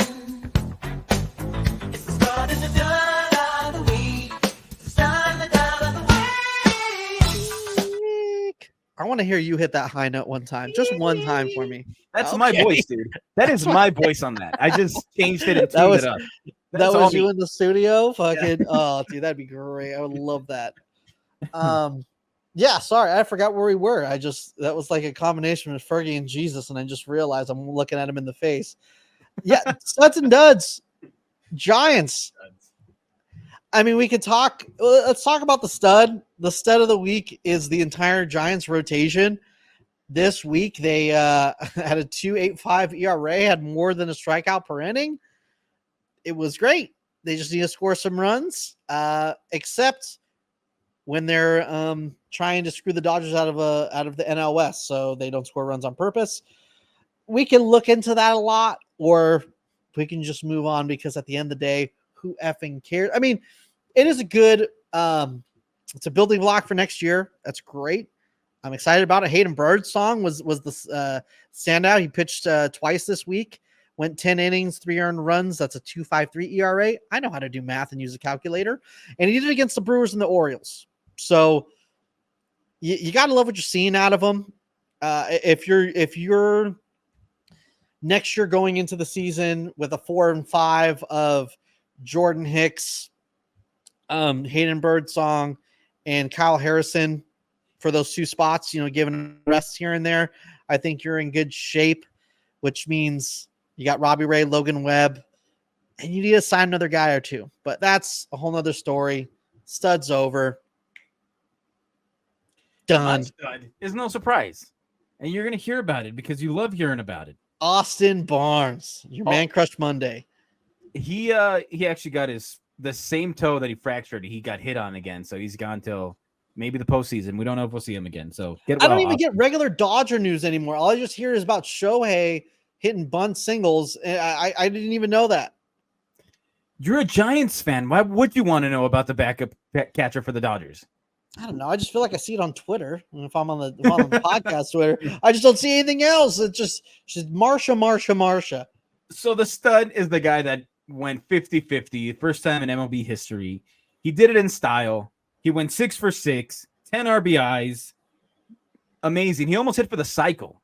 It's the stud and the dud of the week. The stud and the dud of the week. I want to hear you hit that high note one time, just one time for me. That's my voice, dude. That is my voice on that. I just changed it and tuned it up. That was you in the studio? Fucking, yeah. Oh, dude, that'd be great. I would love that. Yeah, sorry, I forgot where we were. That was like a combination of Fergie and Jesus, and I just realized I'm looking at him in the face. Yeah, studs and duds. Giants. I mean, we could talk. Let's talk about the stud. The stud of the week is the entire Giants rotation. This week, they had a 2.85 ERA, had more than a strikeout per inning. It was great. They just need to score some runs, except when they're trying to screw the Dodgers out of the NL West, so they don't score runs on purpose. We can look into that a lot, or we can just move on because at the end of the day, who effing cares? I mean, it is a good it's a building block for next year. That's great. I'm excited about it. Hayden Birdsong was the standout. He pitched twice this week, went 10 innings, 3 earned runs. That's a 2.53 ERA. I know how to do math and use a calculator. And he did it against the Brewers and the Orioles. So you got to love what you're seeing out of him. If you're next year going into the season with a 4 and 5 of Jordan Hicks, Hayden Birdsong, and Kyle Harrison for those 2 spots, given rests here and there, I think you're in good shape, which means you got Robbie Ray, Logan Webb, and you need to sign another guy or 2. But that's a whole nother story. Stud's over. Done. Stud is no surprise. And you're going to hear about it because you love hearing about it. Austin Barnes, your man crushed Monday. He actually got the same toe that he fractured. He got hit on again, so he's gone till maybe the postseason. We don't know if we'll see him again. So I don't even get regular Dodger news anymore. All I just hear is about Shohei hitting bunt singles. And I didn't even know that. You're a Giants fan. Why would you want to know about the backup catcher for the Dodgers? I don't know. I just feel like I see it on Twitter. And if I'm on the podcast Twitter, I just don't see anything else. It's just Marsha. So the stud is the guy that went 50-50, first time in MLB history. He did it in style. He went 6 for 6, 10 RBIs. Amazing. He almost hit for the cycle.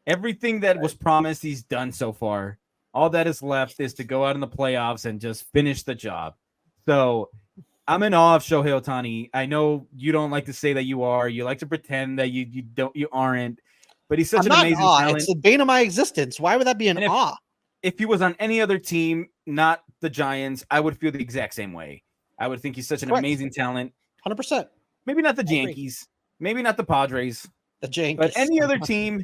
Everything that was promised, he's done so far. All that is left is to go out in the playoffs and just finish the job. So I'm in awe of Shohei Ohtani. I know you don't like to say that you are. You like to pretend that you aren't. But he's such an amazing talent. It's the bane of my existence. Why would that be an awe? If he was on any other team, not the Giants, I would feel the exact same way. I would think he's such an amazing talent. 100%. Maybe not the Yankees. Maybe not the Padres. The Yankees. But any other team,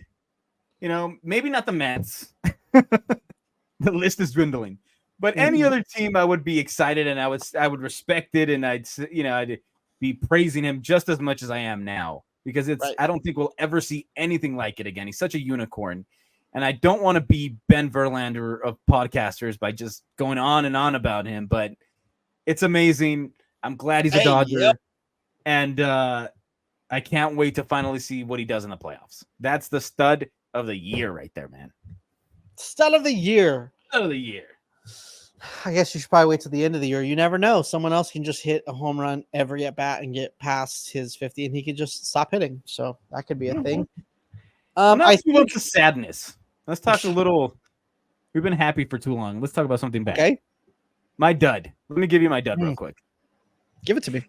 maybe not the Mets. The list is dwindling. But any other team, I would be excited and I would respect it, and I'd be praising him just as much as I am now, because I don't think we'll ever see anything like it again. He's such a unicorn. And I don't want to be Ben Verlander of podcasters by just going on and on about him, but it's amazing. I'm glad he's a Dodger. Yep. And I can't wait to finally see what he does in the playoffs. That's the stud of the year right there, man. Stud of the year. Stud of the year. I guess you should probably wait till the end of the year. You never know. Someone else can just hit a home run every at bat and get past his 50, and he can just stop hitting. So that could be a thing. I think the sadness. Let's talk a little. We've been happy for too long. Let's talk about something bad. Okay. My dud. Let me give you my dud real quick. Give it to me.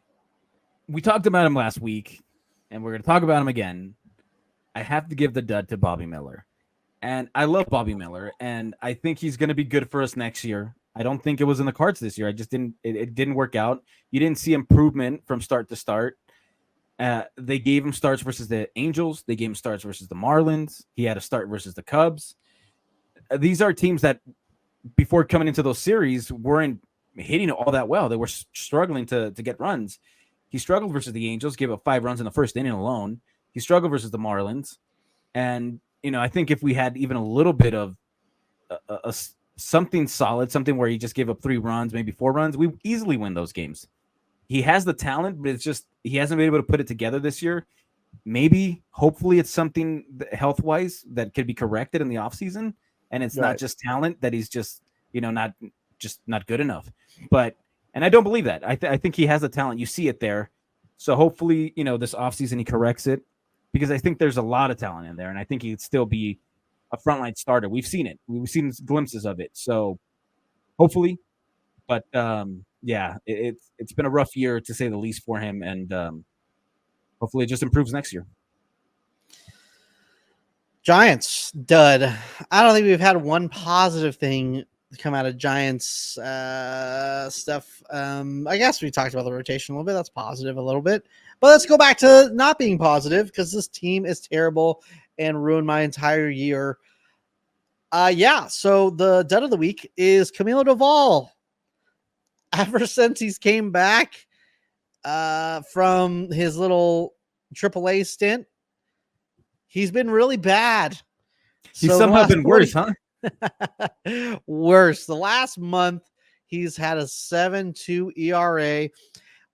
We talked about him last week, and we're going to talk about him again. I have to give the dud to Bobby Miller. And I love Bobby Miller, and I think he's going to be good for us next year. I don't think it was in the cards this year. I just didn't. It didn't work out. You didn't see improvement from start to start. They gave him starts versus the Angels. They gave him starts versus the Marlins. He had a start versus the Cubs. These are teams that, before coming into those series, weren't hitting it all that well. They were struggling to get runs. He struggled versus the Angels, gave up 5 runs in the first inning alone. He struggled versus the Marlins. And, I think if we had even a little bit of something solid, something where he just gave up 3 runs, maybe 4 runs, we easily win those games. He has the talent, but it's just he hasn't been able to put it together this year. Maybe, hopefully, it's something health-wise that could be corrected in the offseason, and it's not just talent, that he's just not good enough. But and I don't believe that. I think he has the talent. You see it there. So hopefully, this offseason he corrects it, because I think there's a lot of talent in there, and I think he'd still be a frontline starter. We've seen it. We've seen glimpses of it. So hopefully, but it's been a rough year to say the least for him, and hopefully it just improves next year. Giants dud. I don't think we've had one positive thing come out of Giants stuff. I guess we talked about the rotation a little bit. That's positive a little bit, but let's go back to not being positive, because this team is terrible and ruined my entire year. So the dud of the week is Camilo Doval. Ever since he's came back from his little AAA stint, he's been really bad. He's somehow been worse, huh? Worse. The last month, he's had a 7.2 ERA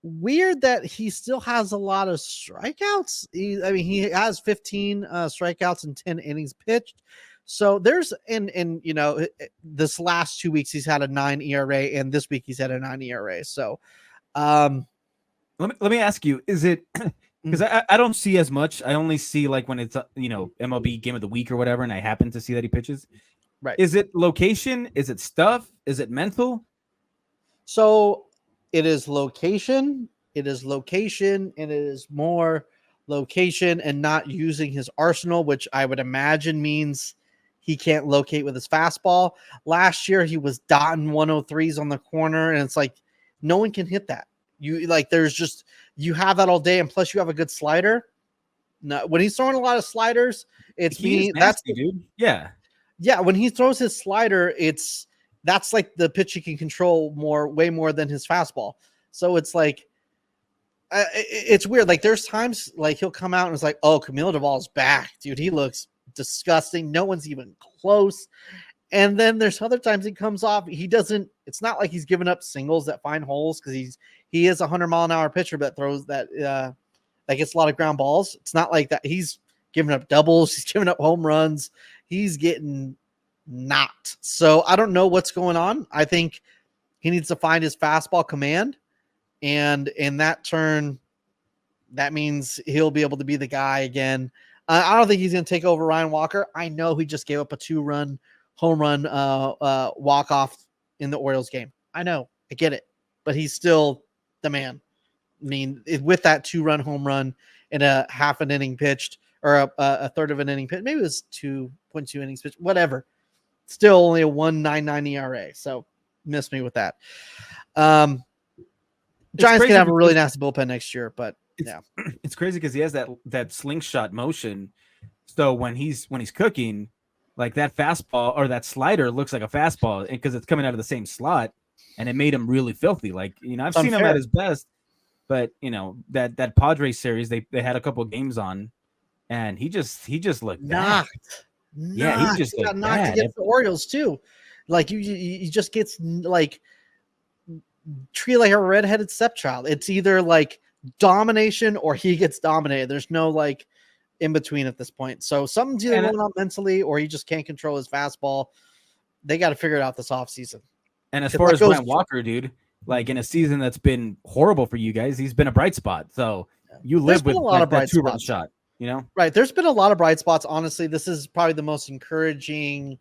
weird that he still has a lot of strikeouts. He has 15 strikeouts in 10 innings pitched. So there's this last 2 weeks he's had a 9 ERA, and this week he's had a 9 ERA. So let me ask you, is it because I don't see as much. I only see like when it's MLB game of the week or whatever, and I happen to see that he pitches. Right. Is it location? Is it stuff? Is it mental? So it is location. It is location, and it is more location and not using his arsenal, which I would imagine means he can't locate with his fastball. Last year, he was dotting 103s on the corner, and it's like no one can hit that. You have that all day, and plus you have a good slider. No, when he's throwing a lot of sliders, it's me. That's dude. Yeah. Yeah, when he throws his slider, that's like the pitch he can control way more than his fastball. So it's like, it's weird. Like there's times like he'll come out and it's like, oh, Camilo Duvall's back, dude. He looks disgusting. No one's even close. And then there's other times he comes off. It's not like he's giving up singles that find holes because he is a 100-mile-an-hour pitcher that throws that gets a lot of ground balls. It's not like that. He's giving up doubles. He's giving up home runs. He's getting knocked. So I don't know what's going on. I think he needs to find his fastball command. And in that turn, that means he'll be able to be the guy again. I don't think he's going to take over Ryan Walker. I know he just gave up a 2-run home run walk-off in the Orioles game. I know. I get it. But he's still the man. I mean, with that 2-run home run in a half an inning pitched, or a third of an inning pitch. Maybe it was 2.2 innings pitch, whatever. Still only a 1.99 ERA. So miss me with that. Giants can have a really nasty bullpen next year, but yeah, it's crazy because he has that slingshot motion. So when he's cooking, like that fastball or that slider looks like a fastball because it's coming out of the same slot, and it made him really filthy. Like I've seen him at his best, but that Padres series they had a couple of games on. And he just looked knocked. Yeah, he just got knocked against the Orioles too. Like you just gets like treated like a redheaded stepchild. It's either like domination or he gets dominated. There's no like in between at this point. So something's either going on mentally or he just can't control his fastball. They got to figure it out this offseason. And as far as Ryan Walker, dude, like in a season that's been horrible for you guys, he's been a bright spot. So you live with a lot of bright 2-run shot. Right. There's been a lot of bright spots. Honestly, this is probably the most encouraging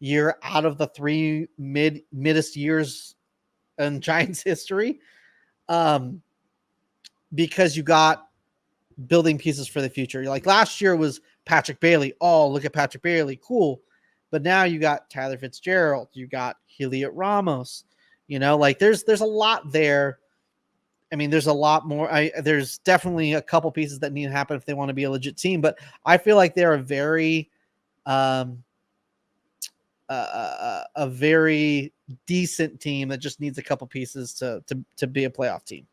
year out of the 3 middest years in Giants history. Because you got building pieces for the future. Like last year was Patrick Bailey. Oh, look at Patrick Bailey. Cool. But now you got Tyler Fitzgerald. You got Heliot Ramos. Like there's a lot there. I mean, there's a lot more. There's definitely a couple pieces that need to happen if they want to be a legit team, but I feel like they're a very decent team that just needs a couple pieces to be a playoff team.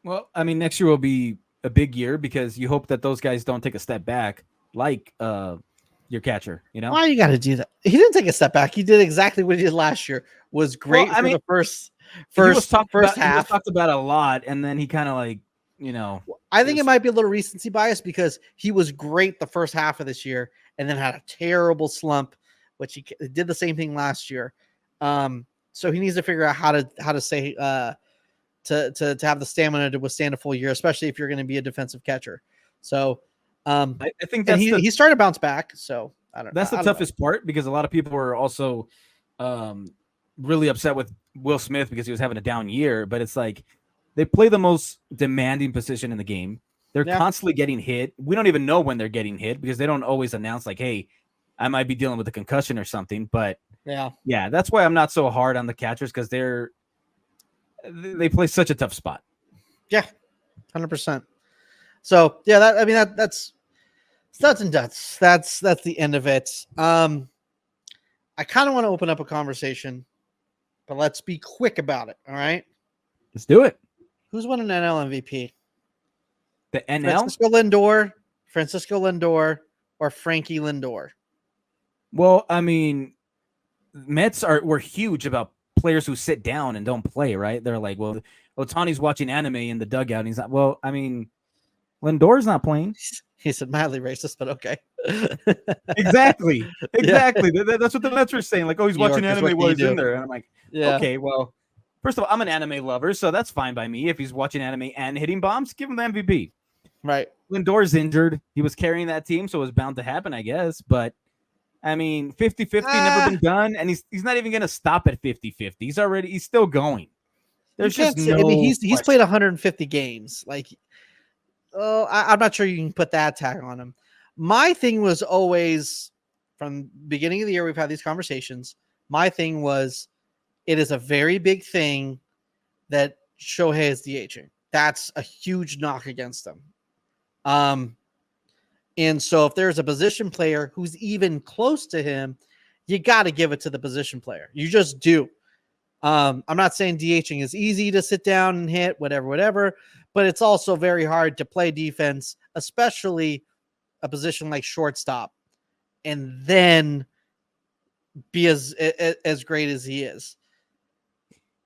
Well, I mean, next year will be a big year because you hope that those guys don't take a step back, like your catcher. Why you got to do that? He didn't take a step back. He did exactly what he did last year. Was great for the first half. He was talked about a lot, and then he kind of like, I think it might be a little recency bias because he was great the first half of this year, and then had a terrible slump, which he did the same thing last year. So he needs to figure out how to say to have the stamina to withstand a full year, especially if you're going to be a defensive catcher. So I think that he started to bounce back. So I don't know. That's the toughest part because a lot of people were also really upset with Will Smith because he was having a down year, but it's like they play the most demanding position in the game. They're constantly getting hit. We don't even know when they're getting hit because they don't always announce like, hey, I might be dealing with a concussion or something. But yeah, that's why I'm not so hard on the catchers because they play such a tough spot. Yeah, 100%. So yeah, that's nuts and nuts. That's the end of it. I kind of want to open up a conversation, but let's be quick about it. All right, let's do it. Who's winning NL MVP? The NL? Francisco Lindor, or Frankie Lindor? Well, I mean, Mets were huge about players who sit down and don't play, right? They're like, well, Ohtani's watching anime in the dugout. And he's like, well, I mean, Lindor's not playing. He said mildly racist, but okay. Exactly. That's what the Mets were saying. Like, oh, he's New watching Yorkers, anime what while can you he's in do? there. And I'm like, okay, well, first of all, I'm an anime lover, so that's fine by me. If he's watching anime and hitting bombs, give him the MVP. Right. Lindor's injured. He was carrying that team, so it was bound to happen, I guess. But I mean, 50-50 never been done, and he's not even going to stop at 50-50. He's still going. There's just no. I mean, he's played 150 games. Like, I'm not sure you can put that tag on him. My thing was always from beginning of the year we've had these conversations. My thing was, it is a very big thing that Shohei is DHing. That's a huge knock against him. And so if there's a position player who's even close to him, you got to give it to the position player. You just do. I'm not saying DHing is easy to sit down and hit, whatever, but it's also very hard to play defense, especially a position like shortstop, and then be as great as he is.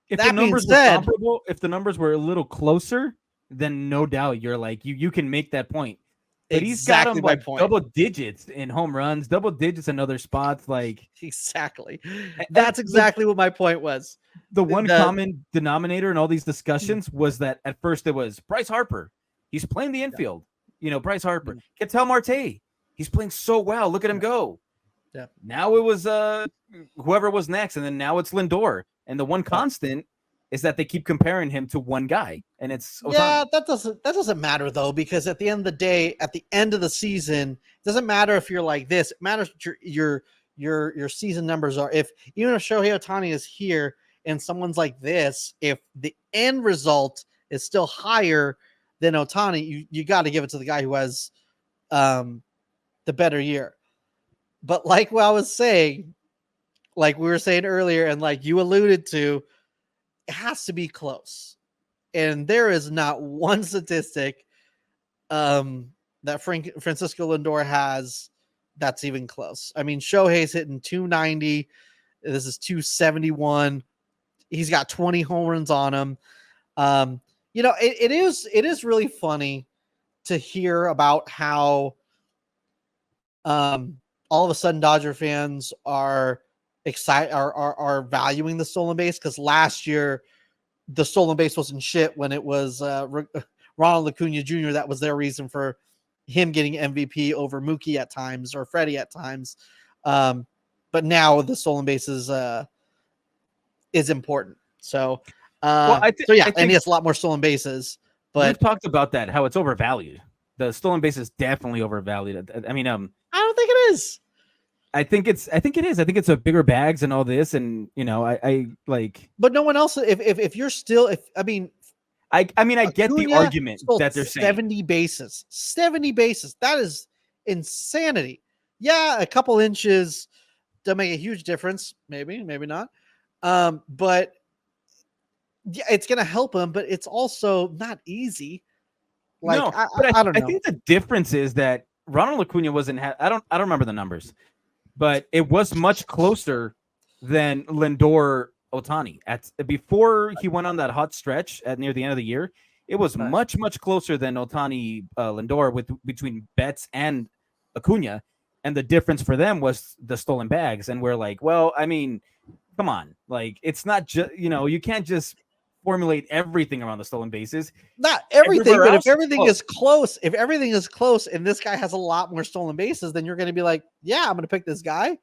If the numbers were comparable, if the numbers were a little closer, then no doubt you're like you can make that point. But he's got him like double digits in home runs, double digits in other spots. Like exactly, that's exactly what my point was. The one common denominator in all these discussions was that at first it was Bryce Harper. He's playing the infield. Bryce Harper. Ketel Marte. He's playing so well. Look at him go. Yeah. Now it was whoever was next, and then now it's Lindor. And the one constant is that they keep comparing him to one guy, and it's Ohtani. Yeah, that doesn't matter though, because at the end of the day, at the end of the season, it doesn't matter if you're like this. It matters what your season numbers are. Even if Shohei Ohtani is here and someone's like this, if the end result is still higher than Ohtani, you got to give it to the guy who has the better year. But like what I was saying, like we were saying earlier, and like you alluded to, it has to be close. And there is not one statistic that Francisco Lindor has that's even close. I mean, Shohei's hitting 290. This is 271. He's got 20 home runs on him. It is really funny to hear about how all of a sudden Dodger fans are excited, are valuing the stolen base, because last year the stolen base wasn't shit when it was Ronald Acuna Jr. That was their reason for him getting MVP over Mookie at times or Freddie at times. But now the stolen base is important. So, and he has a lot more stolen bases. But we've talked about that, how it's overvalued. The stolen base is definitely overvalued. I mean, I don't think it is. I think it is. I think it's a bigger bags and all this, and I like. But no one else. If you're still, I get the argument that they're saying 70 bases. 70 bases. That is insanity. Yeah, a couple inches doesn't make a huge difference. Maybe not. But yeah, it's gonna help him. But it's also not easy. Like, no, I don't know. I think the difference is that Ronald Acuna wasn't. I don't remember the numbers, but it was much closer than Lindor Ohtani before he went on that hot stretch near the end of the year. It was much closer than Ohtani Lindor between Betts and Acuna, and the difference for them was the stolen bags. And we're like, well, I mean, come on, like it's not just you can't just formulate everything around the stolen bases. Not everything, but if everything is close, and this guy has a lot more stolen bases, then you're going to be like, yeah, I'm going to pick this guy.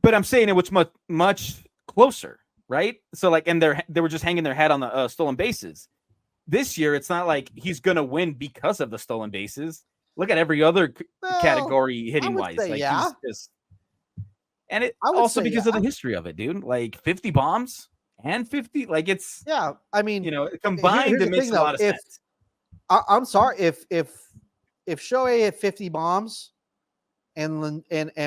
But I'm saying it was much closer, right? So like, and they were just hanging their hat on the stolen bases. This year, it's not like he's going to win because of the stolen bases. Look at every other category hitting wise. Like, yeah. And it also because of the history of it, dude. Like 50 bombs. And 50, like it's I mean, combined it makes a lot of sense. I'm sorry if Shohei hit 50 bombs and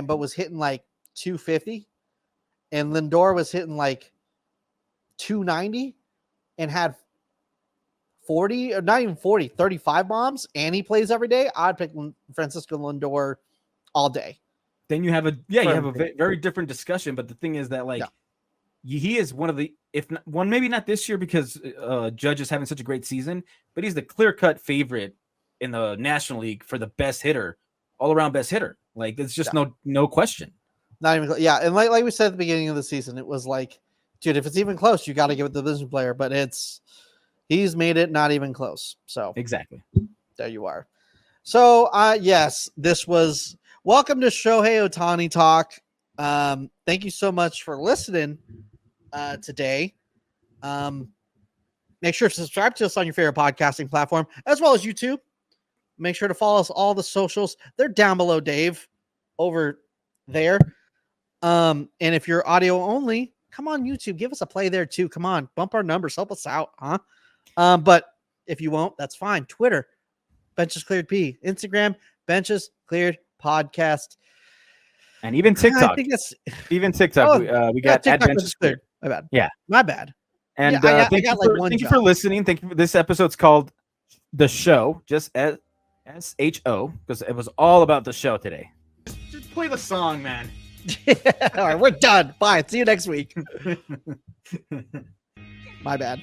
but was hitting like 250, and Lindor was hitting like 290 and had 40 or not even 40, 35 bombs, and he plays every day, I'd pick Francisco Lindor all day. Then you have a very different discussion. But the thing is that he is one of the if not, one, maybe not this year because Judge is having such a great season, but he's the clear-cut favorite in the National League for the best hitter, all-around best hitter. Like, it's just no question. Not even close. Yeah, and like we said at the beginning of the season, it was like, dude, if it's even close, you got to give it to the position player. But he's made it not even close. So exactly, there you are. So yes, this was welcome to Shohei Ohtani Talk. Thank you so much for listening today. Make sure to subscribe to us on your favorite podcasting platform as well as YouTube. Make sure to follow us all the socials. They're down below, Dave, over there. And if you're audio only, come on YouTube, give us a play there too. Come on, bump our numbers, help us out, huh? But if you won't, that's fine. Twitter, Benches Cleared P. Instagram, Benches Cleared Podcast. And even TikTok. I think that's even TikTok. We got TikTok Benches Cleared. My bad. Yeah, my bad. And thank you for listening. Thank you. This episode's called The Show, just SHO, because it was all about the show today. Just play the song, man. All right, we're done. Bye. See you next week. My bad.